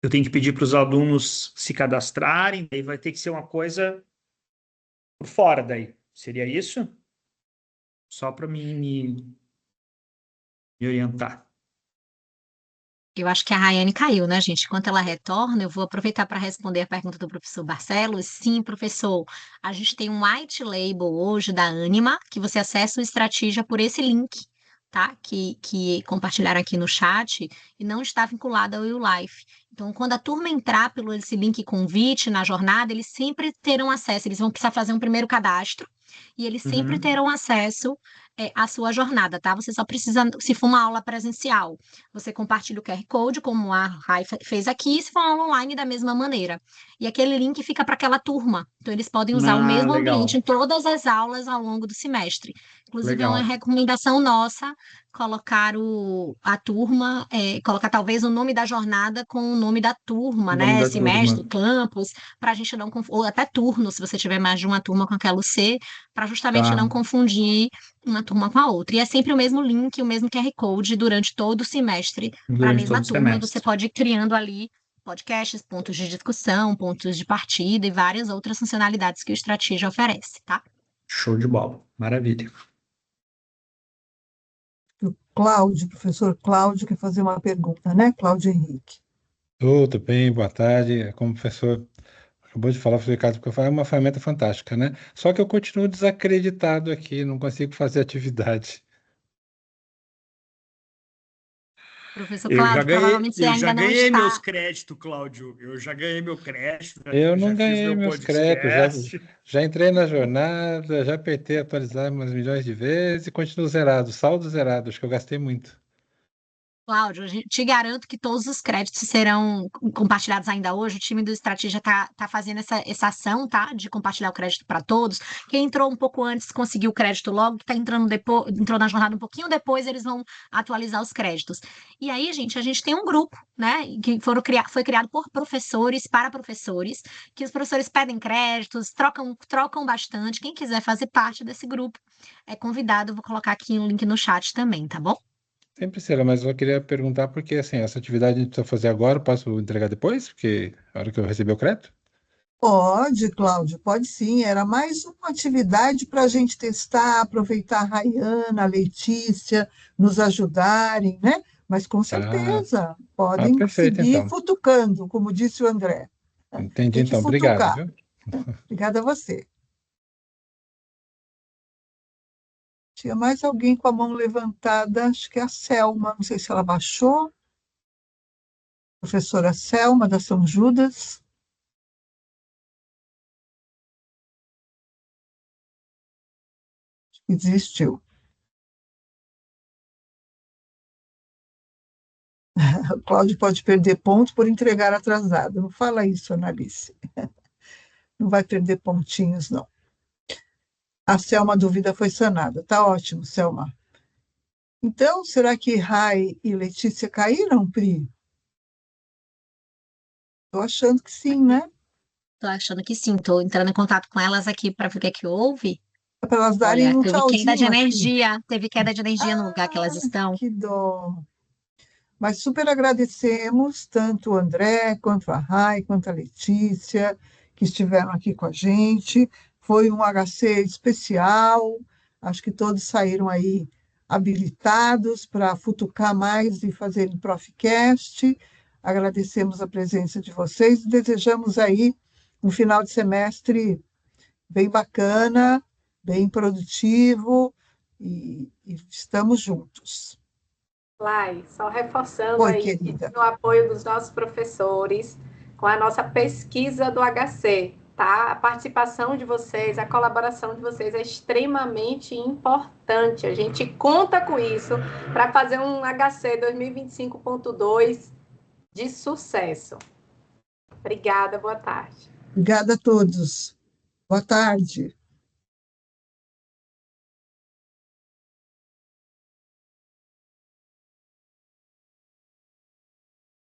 Eu tenho que pedir para os alunos se cadastrarem, daí vai ter que ser uma coisa por fora daí. Seria isso? Só para me orientar. Eu acho que a Rayane caiu, né, gente? Enquanto ela retorna, eu vou aproveitar para responder a pergunta do professor Barcelos. Sim, professor, a gente tem um white label hoje da Anima, que você acessa o Estratégia por esse link, tá? Que compartilharam aqui no chat e não está vinculado ao YouLife. Então, quando a turma entrar pelo esse link convite na jornada, eles sempre terão acesso, eles vão precisar fazer um primeiro cadastro e eles sempre terão acesso à sua jornada, tá? Você só precisa, se for uma aula presencial, você compartilha o QR Code, como a Rai fez aqui, e se for uma aula online, da mesma maneira. E aquele link fica para aquela turma. Então, eles podem usar o mesmo ambiente em todas as aulas ao longo do semestre. Inclusive, é uma recomendação nossa colocar a turma, colocar talvez o nome da jornada com o nome da turma, né? Semestre, campus, para a gente não ou até turno, se você tiver mais de uma turma com aquela UC, para justamente não confundir uma turma com a outra. E é sempre o mesmo link, o mesmo QR Code durante todo o semestre para a mesma turma. E você pode ir criando ali podcasts, pontos de discussão, pontos de partida e várias outras funcionalidades que o Estratégia oferece, tá? Show de bola. Maravilha. O Cláudio, professor Cláudio, quer fazer uma pergunta, né? Cláudio Henrique. Tudo bem, boa tarde. Como o professor acabou de falar, professor Ricardo, porque é uma ferramenta fantástica, né? Só que eu continuo desacreditado aqui, não consigo fazer atividade. Professor Eu já Cláudio, ganhei, provavelmente você eu ainda já não ganhei meus está. créditos, Cláudio. Eu já ganhei meu crédito, Eu já não fiz ganhei meu meus créditos, já, podcast. já entrei na jornada, já apertei atualizar umas milhões de vezes e continuo zerado, saldo zerado, acho que eu gastei muito. Cláudio, te garanto que todos os créditos serão compartilhados ainda hoje. O time do Estratégia está fazendo essa ação, tá? De compartilhar o crédito para todos. Quem entrou um pouco antes conseguiu o crédito logo, que está entrando depois, entrou na jornada um pouquinho depois, eles vão atualizar os créditos. E aí, gente, a gente tem um grupo, né? Que foi criado por professores para professores, que os professores pedem créditos, trocam bastante. Quem quiser fazer parte desse grupo é convidado. Vou colocar aqui um link no chat também, tá bom? Sempre será, mas eu queria perguntar porque, assim, essa atividade a gente precisa fazer agora, posso entregar depois? Porque a hora que eu receber o crédito? Pode, Cláudio, pode sim. Era mais uma atividade para a gente testar, aproveitar a Rayana, a Letícia, nos ajudarem, né? Mas com Ah, certeza, podem perfeito, seguir então. futucando, como disse o André. Entendi, Tem que então. Obrigado, futucar. viu? Obrigada a você. Tinha mais alguém com a mão levantada, acho que é a Selma, não sei se ela baixou. Professora Selma, da São Judas. Desistiu. O Cláudio pode perder ponto por entregar atrasado. Não fala isso, Analice. Não vai perder pontinhos, não. A Selma, a dúvida foi sanada. Tá ótimo, Selma. Então, será que Rai e Letícia caíram, Pri? Estou achando que sim, né? Tô achando que sim, tô entrando em contato com elas aqui para ver o que é que houve. É para elas darem Olha, um tchauzinho aqui. teve queda de energia no lugar que elas estão. Que dó. Mas super agradecemos tanto o André, quanto a Rai, quanto a Letícia, que estiveram aqui com a gente. Foi um HC especial, acho que todos saíram aí habilitados para futucar mais e fazerem Profcast. Agradecemos a presença de vocês e desejamos aí um final de semestre bem bacana, bem produtivo e estamos juntos. Lai, só reforçando Oi, aí, querida. no apoio dos nossos professores, com a nossa pesquisa do HC, tá? A participação de vocês, a colaboração de vocês é extremamente importante. A gente conta com isso para fazer um HC 2025.2 de sucesso. Obrigada, boa tarde. Obrigada a todos. Boa tarde.